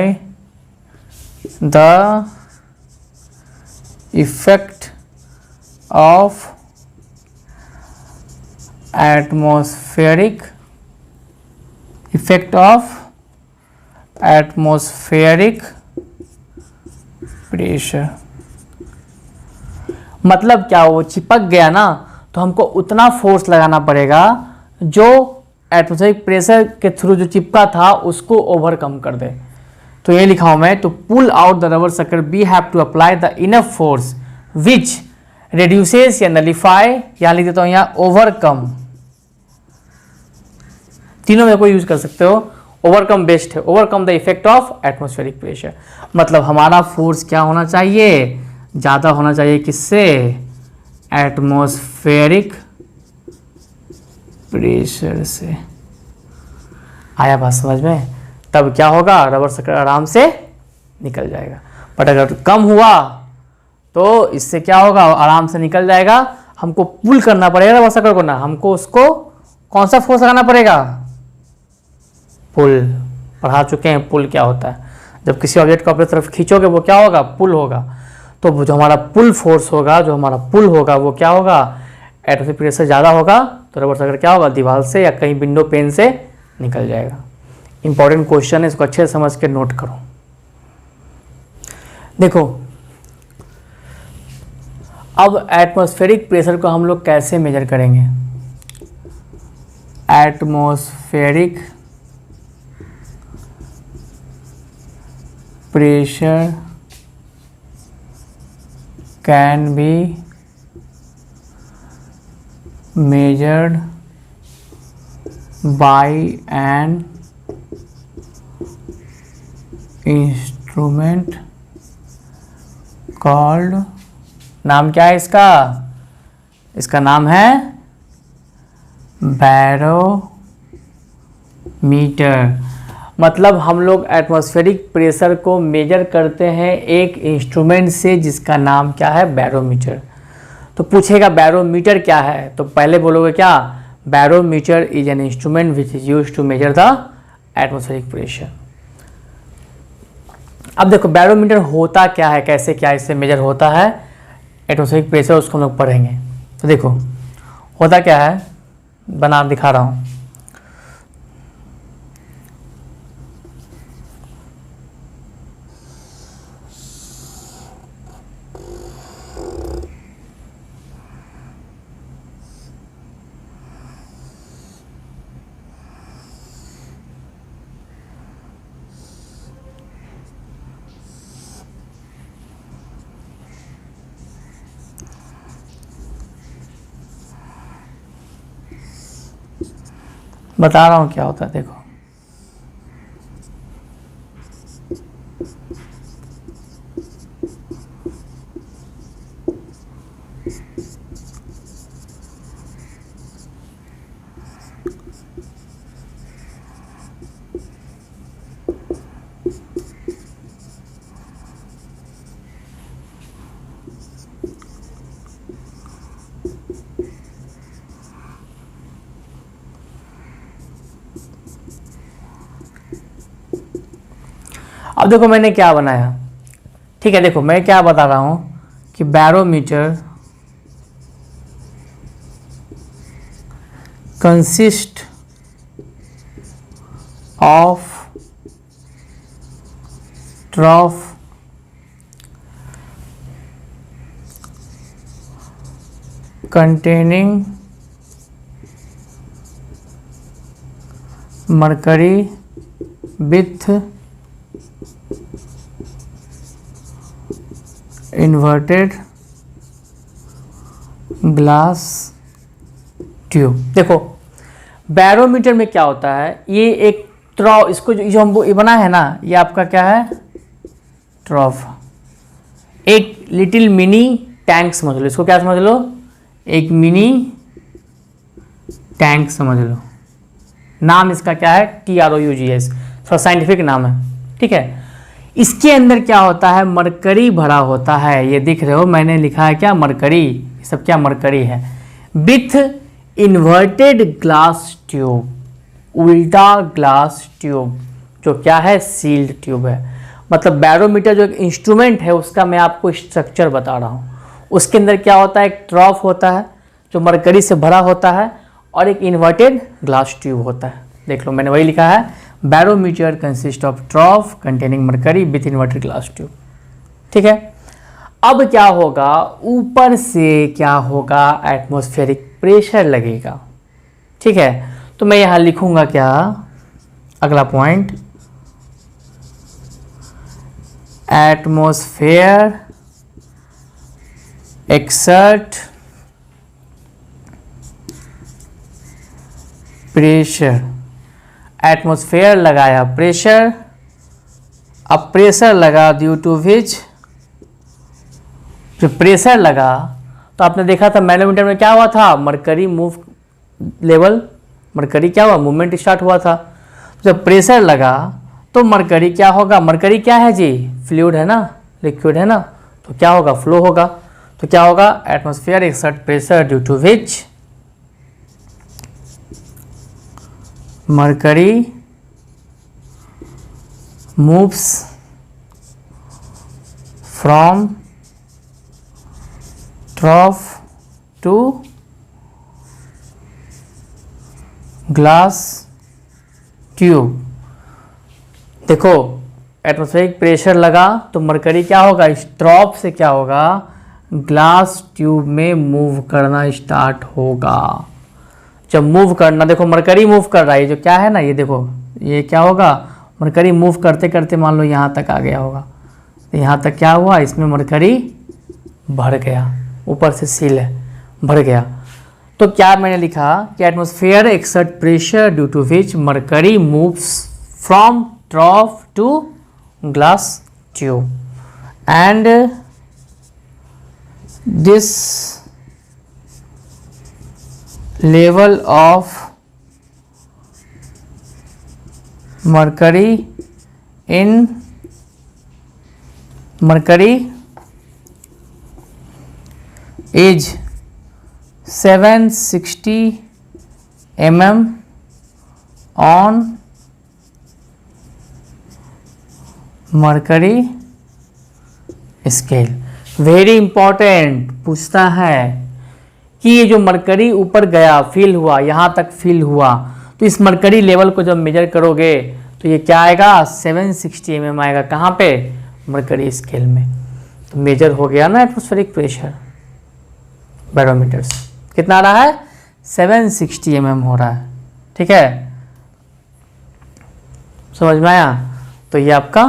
the effect of atmospheric pressure। मतलब क्या, वो चिपक गया ना, तो हमको उतना फोर्स लगाना पड़ेगा जो एटमॉस्फेरिक प्रेशर के थ्रू जो चिपका था उसको ओवरकम कर दे। तो ये लिखा हूं मैं, तो pull out the rubber sucker we have to apply the enough force which reduces या नलिफाई, यहां लिख देता हूं, यहां ओवरकम, तीनों में कोई यूज कर सकते हो, ओवरकम बेस्ट है, overcome the effect of atmospheric pressure. मतलब हमारा फोर्स क्या होना चाहिए, ज़्यादा होना चाहिए, किससे, एटमॉस्फेरिक प्रेशर से। आया बात समझ में, तब क्या होगा, रबर शक्कर आराम से निकल जाएगा। बट अगर कम हुआ तो इससे क्या होगा, आराम से निकल जाएगा, हमको पुल करना पड़ेगा रबर शक्कर को ना, हमको उसको कौन सा फोर्स लगाना पड़ेगा, पुल। पढ़ा चुके हैं पुल क्या होता है, जब किसी ऑब्जेक्ट को अपनी तरफ खींचोगे वो क्या होगा, पुल होगा। तो जो हमारा पुल फोर्स होगा, जो हमारा पुल होगा, वो क्या होगा, एटमॉस्फेरिक प्रेशर ज़्यादा होगा, तो रबर शक्कर क्या होगा, दीवार से या कहीं विंडो पेन से निकल जाएगा। इंपॉर्टेंट क्वेश्चन है, इसको अच्छे से समझ के नोट करो। देखो अब एटमॉस्फेरिक प्रेशर को हम लोग कैसे मेजर करेंगे, atmospheric pressure can be measured by an instrument called, नाम क्या है इसका? इसका नाम है बैरोमीटर। मतलब हम लोग एटमॉस्फेरिक प्रेशर को मेजर करते हैं एक इंस्ट्रूमेंट से जिसका नाम क्या है? बैरोमीटर। तो पूछेगा बैरोमीटर क्या है, तो पहले बोलोगे क्या? Barometer is an instrument which is used to measure the atmospheric pressure. अब देखो बैरोमीटर होता क्या है, कैसे क्या इससे मेजर होता है एटमॉस्फेरिक प्रेशर, उसको हम लोग पढ़ेंगे। तो देखो होता क्या है, बना दिखा रहा हूँ। बता रहा हूँ क्या होता है, देखो। अब देखो मैंने क्या बनाया, ठीक है। देखो मैं क्या बता रहा हूं कि barometer consist of ट्रॉफ containing mercury with inverted glass tube. देखो बैरोमीटर में क्या होता है, ये एक ट्रॉफ, इसको जो हम ये बना है ना, ये आपका क्या है? ट्रॉफ। एक लिटिल मिनी टैंक समझ लो इसको, क्या समझ लो? एक मिनी टैंक समझ लो। नाम इसका क्या है? TROUGS, थोड़ा साइंटिफिक नाम है, ठीक है। इसके अंदर क्या होता है? मरकरी भरा होता है। ये दिख रहे हो, मैंने लिखा है क्या? मरकरी। सब क्या? मरकरी है। विथ इन्वर्टेड ग्लास ट्यूब, उल्टा ग्लास ट्यूब, जो क्या है? सील्ड ट्यूब है। मतलब बैरोमीटर जो एक इंस्ट्रूमेंट है उसका मैं आपको स्ट्रक्चर बता रहा हूँ। उसके अंदर क्या होता है? एक ट्रॉफ होता है जो मरकरी से भरा होता है, और एक इन्वर्टेड ग्लास ट्यूब होता है। देख लो मैंने वही लिखा है, barometer consist of ट्रॉफ containing mercury with inverted glass tube, ठीक है। अब क्या होगा? ऊपर से क्या होगा? एटमॉस्फेरिक प्रेशर लगेगा, ठीक है। तो मैं यहां लिखूंगा क्या? अगला point, atmosphere exert pressure. Atmosphere लगाया प्रेशर, अब प्रेशर लगा ड्यू टू विच, जब प्रेशर लगा तो आपने देखा था मैनोमीटर में क्या हुआ था? मरकरी मूव लेवल, मरकरी क्या हुआ? मूवमेंट स्टार्ट हुआ था। जब प्रेशर लगा तो मरकरी क्या होगा? मरकरी क्या है जी? फ्लूइड है ना, लिक्विड है ना, तो क्या होगा? फ्लो होगा। तो क्या होगा? Atmosphere exert pressure due to which mercury moves from trough to glass tube। देखो एटमॉस्फेरिक प्रेशर लगा तो मरकरी क्या होगा? इस ट्रॉफ से क्या होगा? ग्लास ट्यूब में मूव करना स्टार्ट होगा। जब मूव करना, देखो मरकरी मूव कर रहा है, जो क्या है ना, ये देखो ये क्या होगा? मरकरी मूव करते करते मान लो यहाँ तक आ गया होगा, तो यहाँ तक क्या हुआ? इसमें मरकरी भर गया, ऊपर से सील है, भर गया। तो तो क्या मैंने लिखा कि atmosphere exert pressure due to which mercury moves from trough to glass tube and this level of mercury is 760 mm on mercury scale. Very important पूछता है कि ये जो मरकरी ऊपर गया फील हुआ, यहाँ तक फील हुआ, तो इस मरकरी लेवल को जब मेजर करोगे तो ये क्या आएगा 760 mm आएगा। कहाँ पे? मरकरी स्केल में। तो मेजर हो गया ना एटमॉस्फेरिक प्रेशर बैरोमीटर से। कितना आ रहा है? 760 mm हो रहा है। ठीक है, समझ में आया? तो ये आपका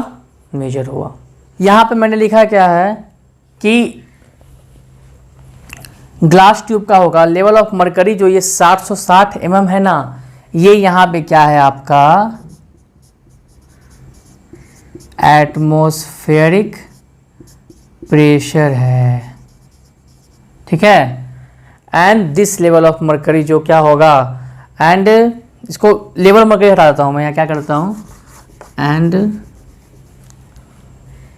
मेजर हुआ। यहाँ पे मैंने लिखा क्या है कि ग्लास ट्यूब का होगा लेवल ऑफ मरकरी, जो ये 760 mm है ना, ये यहाँ पे क्या है आपका एटमॉस्फेरिक प्रेशर है। ठीक है, and this level of mercury जो क्या होगा, एंड इसको लेवल मरकरी हटा देता हूँ मैं, यहाँ क्या करता हूँ, and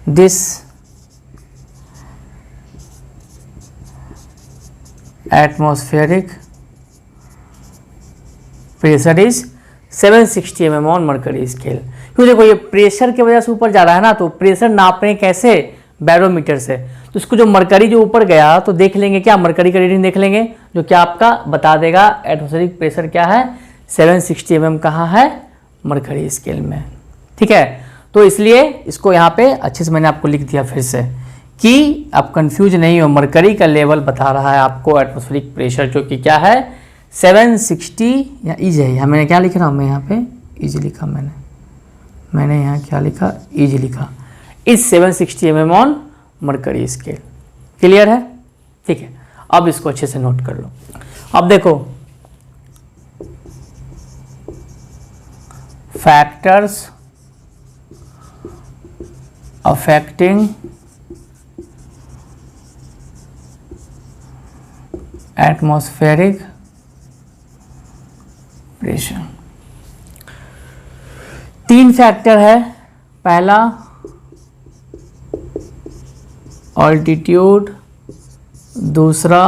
this atmospheric pressure is 760 mm on mercury scale. क्योंकि देखो ये प्रेशर की वजह से ऊपर जा रहा है ना, तो प्रेशर नाप रहे हैं कैसे? बैरोमीटर से। तो इसको जो मरकरी जो ऊपर गया तो देख लेंगे क्या, मरकरी का रीडिंग देख लेंगे, जो क्या आपका बता देगा एटमॉस्फेरिक प्रेशर क्या है 760 mm कहाँ है? मरकरी स्केल में। ठीक है, तो इसलिए इसको यहाँ पे अच्छे से मैंने आपको लिख दिया फिर से कि आप कंफ्यूज नहीं हो। मरकरी का लेवल बता रहा है आपको एटमॉस्फेरिक प्रेशर, जो कि क्या है 760 या इज है। यहाँ मैंने क्या लिख रहा हूँ, मैं यहाँ पे इज लिखा, मैंने यहाँ क्या लिखा, इज लिखा, is 760 mm on mercury scale. Clear है? ठीक है, अब इसको अच्छे से नोट कर लो। अब देखो factors affecting atmospheric pressure. 3 factor है। पहला ऑल्टीट्यूड, दूसरा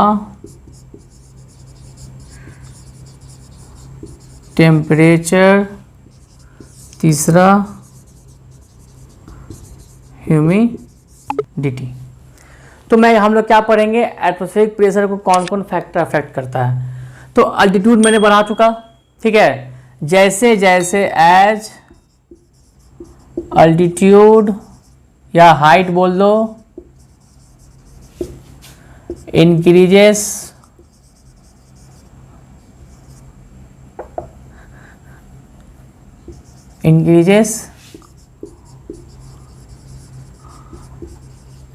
टेम्परेचर, तीसरा ह्यूमिडिटी। तो हम लोग क्या पढ़ेंगे, एटमॉस्फेरिक प्रेशर को कौन कौन फैक्टर अफेक्ट करता है। तो अल्टीट्यूड मैंने बढ़ा चुका। ठीक है, जैसे जैसे एज अल्टीट्यूड या हाइट बोल दो इंक्रीजेस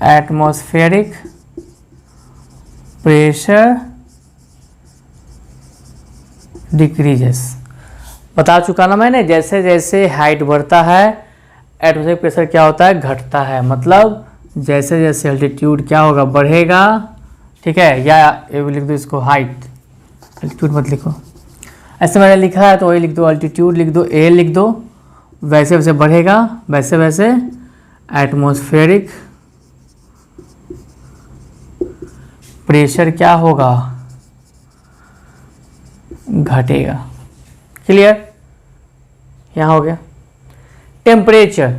एटमॉस्फेरिक प्रेशर डिक्रीजेस। बता चुका ना मैंने, जैसे जैसे हाइट बढ़ता है एटमॉस्फेरिक प्रेशर क्या होता है, घटता है। मतलब जैसे जैसे अल्टीट्यूड क्या होगा, बढ़ेगा। ठीक है, या ये लिख दो इसको हाइट, अल्टीट्यूड मत लिखो, ऐसे मैंने लिखा है तो वही लिख दो, अल्टीट्यूड लिख दो, ए लिख दो। वैसे वैसे बढ़ेगा, वैसे वैसे एटमॉस्फेरिक प्रेशर क्या होगा, घटेगा। क्लियर? यहाँ हो गया। टेम्परेचर,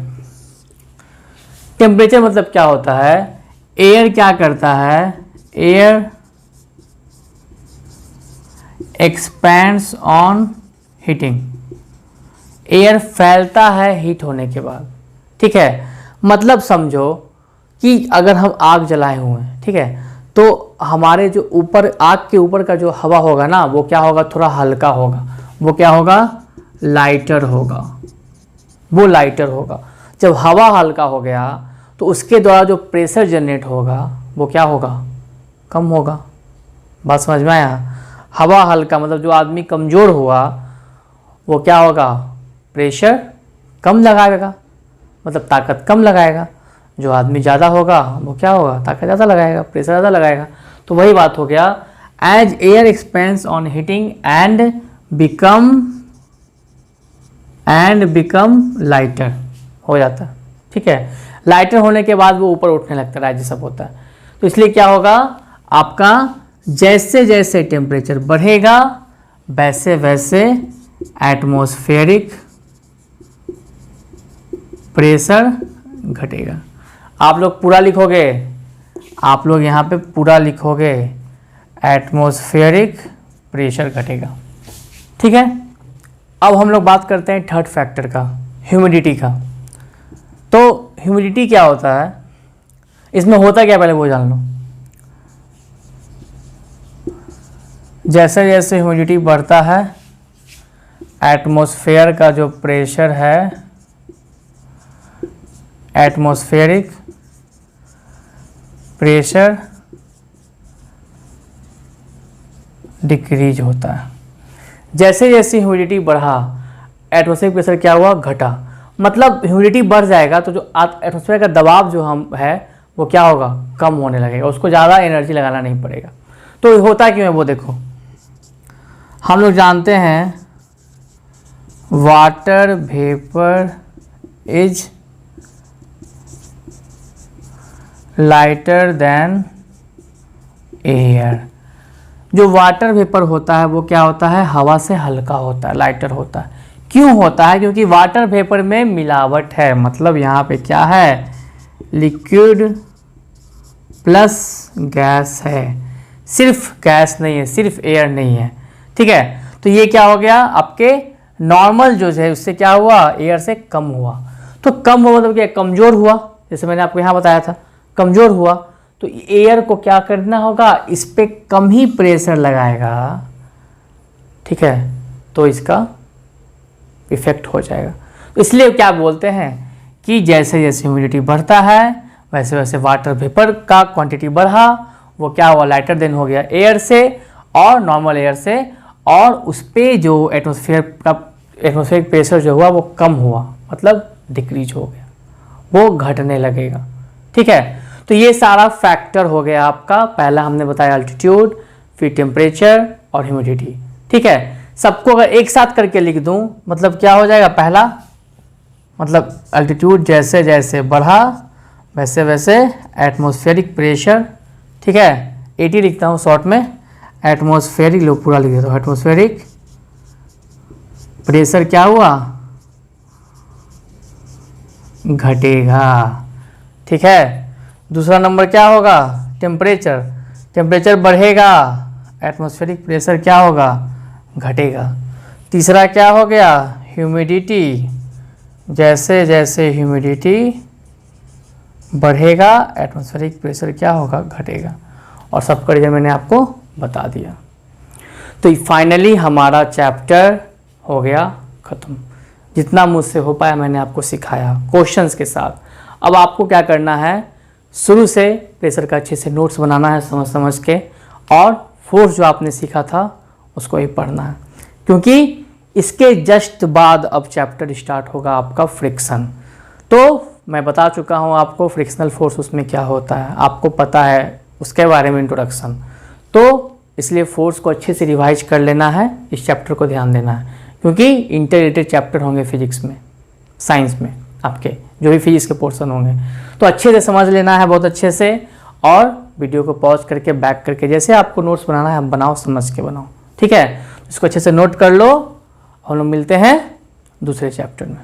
टेम्परेचर मतलब क्या होता है, एयर क्या करता है, air expands on heating, air फैलता है हीट होने के बाद। ठीक है, मतलब समझो कि अगर हम आग जलाए हुए हैं, ठीक है, तो हमारे जो ऊपर आग के ऊपर का जो हवा होगा ना, वो क्या होगा, थोड़ा हल्का होगा, वो क्या होगा, लाइटर होगा, वो लाइटर होगा। जब हवा हल्का हो गया तो उसके द्वारा जो प्रेशर जनरेट होगा वो क्या होगा, कम होगा। बात समझ में आया? हवा हल्का मतलब जो आदमी कमज़ोर हुआ वो क्या होगा, प्रेशर कम लगाएगा, मतलब ताकत कम लगाएगा। जो आदमी ज़्यादा होगा वो क्या होगा, ताकत ज़्यादा लगाएगा, प्रेशर ज़्यादा लगाएगा। तो वही बात हो गया, as air expands on heating and become lighter हो जाता है। ठीक है, लाइटर होने के बाद वो ऊपर उठने लगता है, जैसा होता है। तो इसलिए क्या होगा आपका, जैसे जैसे टेम्परेचर बढ़ेगा वैसे वैसे एटमॉस्फेरिक प्रेशर घटेगा। आप लोग पूरा लिखोगे, आप लोग यहाँ पे पूरा लिखोगे, एटमॉस्फेरिक प्रेशर घटेगा। ठीक है, अब हम लोग बात करते हैं थर्ड फैक्टर का, ह्यूमिडिटी का। तो ह्यूमिडिटी क्या होता है, इसमें होता क्या पहले वो जान लो। जैसे जैसे ह्यूमिडिटी बढ़ता है एटमॉस्फेयर का जो प्रेशर है, एटमॉस्फेरिक प्रेशर डिक्रीज होता है। जैसे जैसे ह्यूमिडिटी बढ़ा एटमॉस्फेरिक प्रेशर क्या हुआ, घटा। मतलब ह्यूमिडिटी बढ़ जाएगा तो जो एटमॉस्फेयर का दबाव जो हम है वो क्या होगा, कम होने लगेगा, उसको ज़्यादा एनर्जी लगाना नहीं पड़ेगा। तो होता क्यों है वो देखो, हम लोग जानते हैं water vapour is lighter than air. जो वाटर वेपर होता है वो क्या होता है, हवा से हल्का होता है, लाइटर होता है। क्यों होता है, क्योंकि वाटर वेपर में मिलावट है। मतलब यहाँ पे क्या है, लिक्विड प्लस गैस है, सिर्फ गैस नहीं है, सिर्फ एयर नहीं है। ठीक है, तो ये क्या हो गया, आपके नॉर्मल जो है उससे क्या हुआ, एयर से कम हुआ। तो कम हुआ मतलब क्या, कमज़ोर हुआ। जैसे मैंने आपको यहाँ बताया था, कमज़ोर हुआ तो एयर को क्या करना होगा, इस पर कम ही प्रेशर लगाएगा। ठीक है, तो इसका इफेक्ट हो जाएगा। तो इसलिए क्या बोलते हैं कि जैसे जैसे ह्यूमिडिटी बढ़ता है वैसे वैसे वाटर वेपर का क्वांटिटी बढ़ा, वो क्या हुआ, लाइटर देन हो गया एयर से और नॉर्मल एयर से, और उस पर जो एटमॉस्फेरिक प्रेशर जो हुआ वो कम हुआ, मतलब डिक्रीज हो गया, वो घटने लगेगा। ठीक है, तो ये सारा फैक्टर हो गया आपका। पहला हमने बताया अल्टीट्यूड, फिर टेम्परेचर और ह्यूमिडिटी। ठीक है, सबको अगर एक साथ करके लिख दूं मतलब क्या हो जाएगा, पहला मतलब अल्टीट्यूड जैसे जैसे बढ़ा वैसे वैसे एटमॉस्फेरिक प्रेशर। ठीक है, 80 लिखता हूँ शॉर्ट में, एटमॉस्फेरिक लो पूरा लिख देता हूँ, एटमॉस्फेरिक प्रेशर क्या हुआ, घटेगा। ठीक है, दूसरा नंबर क्या होगा, टेम्परेचर, टेम्परेचर बढ़ेगा एटमॉस्फेरिक प्रेशर क्या होगा, घटेगा। तीसरा क्या हो गया, ह्यूमिडिटी, जैसे जैसे ह्यूमिडिटी बढ़ेगा एटमॉस्फेरिक प्रेशर क्या होगा, घटेगा। और सबका रीजन मैंने आपको बता दिया। तो फाइनली हमारा चैप्टर हो गया ख़त्म। जितना मुझसे हो पाया मैंने आपको सिखाया क्वेश्चंस के साथ। अब आपको क्या करना है, शुरू से प्रेशर का अच्छे से नोट्स बनाना है समझ समझ के, और फोर्स जो आपने सीखा था उसको ही पढ़ना है, क्योंकि इसके जस्ट बाद अब चैप्टर स्टार्ट होगा आपका फ्रिक्शन। तो मैं बता चुका हूँ आपको फ्रिक्शनल फोर्स उसमें क्या होता है, आपको पता है उसके बारे में इंट्रोडक्शन। तो इसलिए फोर्स को अच्छे से रिवाइज कर लेना है, इस चैप्टर को ध्यान देना है, क्योंकि इंटररेटेड चैप्टर होंगे फिजिक्स में, साइंस में, आपके जो भी फिजिक्स के पोर्शन होंगे। तो अच्छे से समझ लेना है, बहुत अच्छे से, और वीडियो को पॉज करके बैक करके जैसे आपको नोट्स बनाना है हम बनाओ, समझ के बनाओ। ठीक है, इसको अच्छे से नोट कर लो। हम लोग मिलते हैं दूसरे चैप्टर में।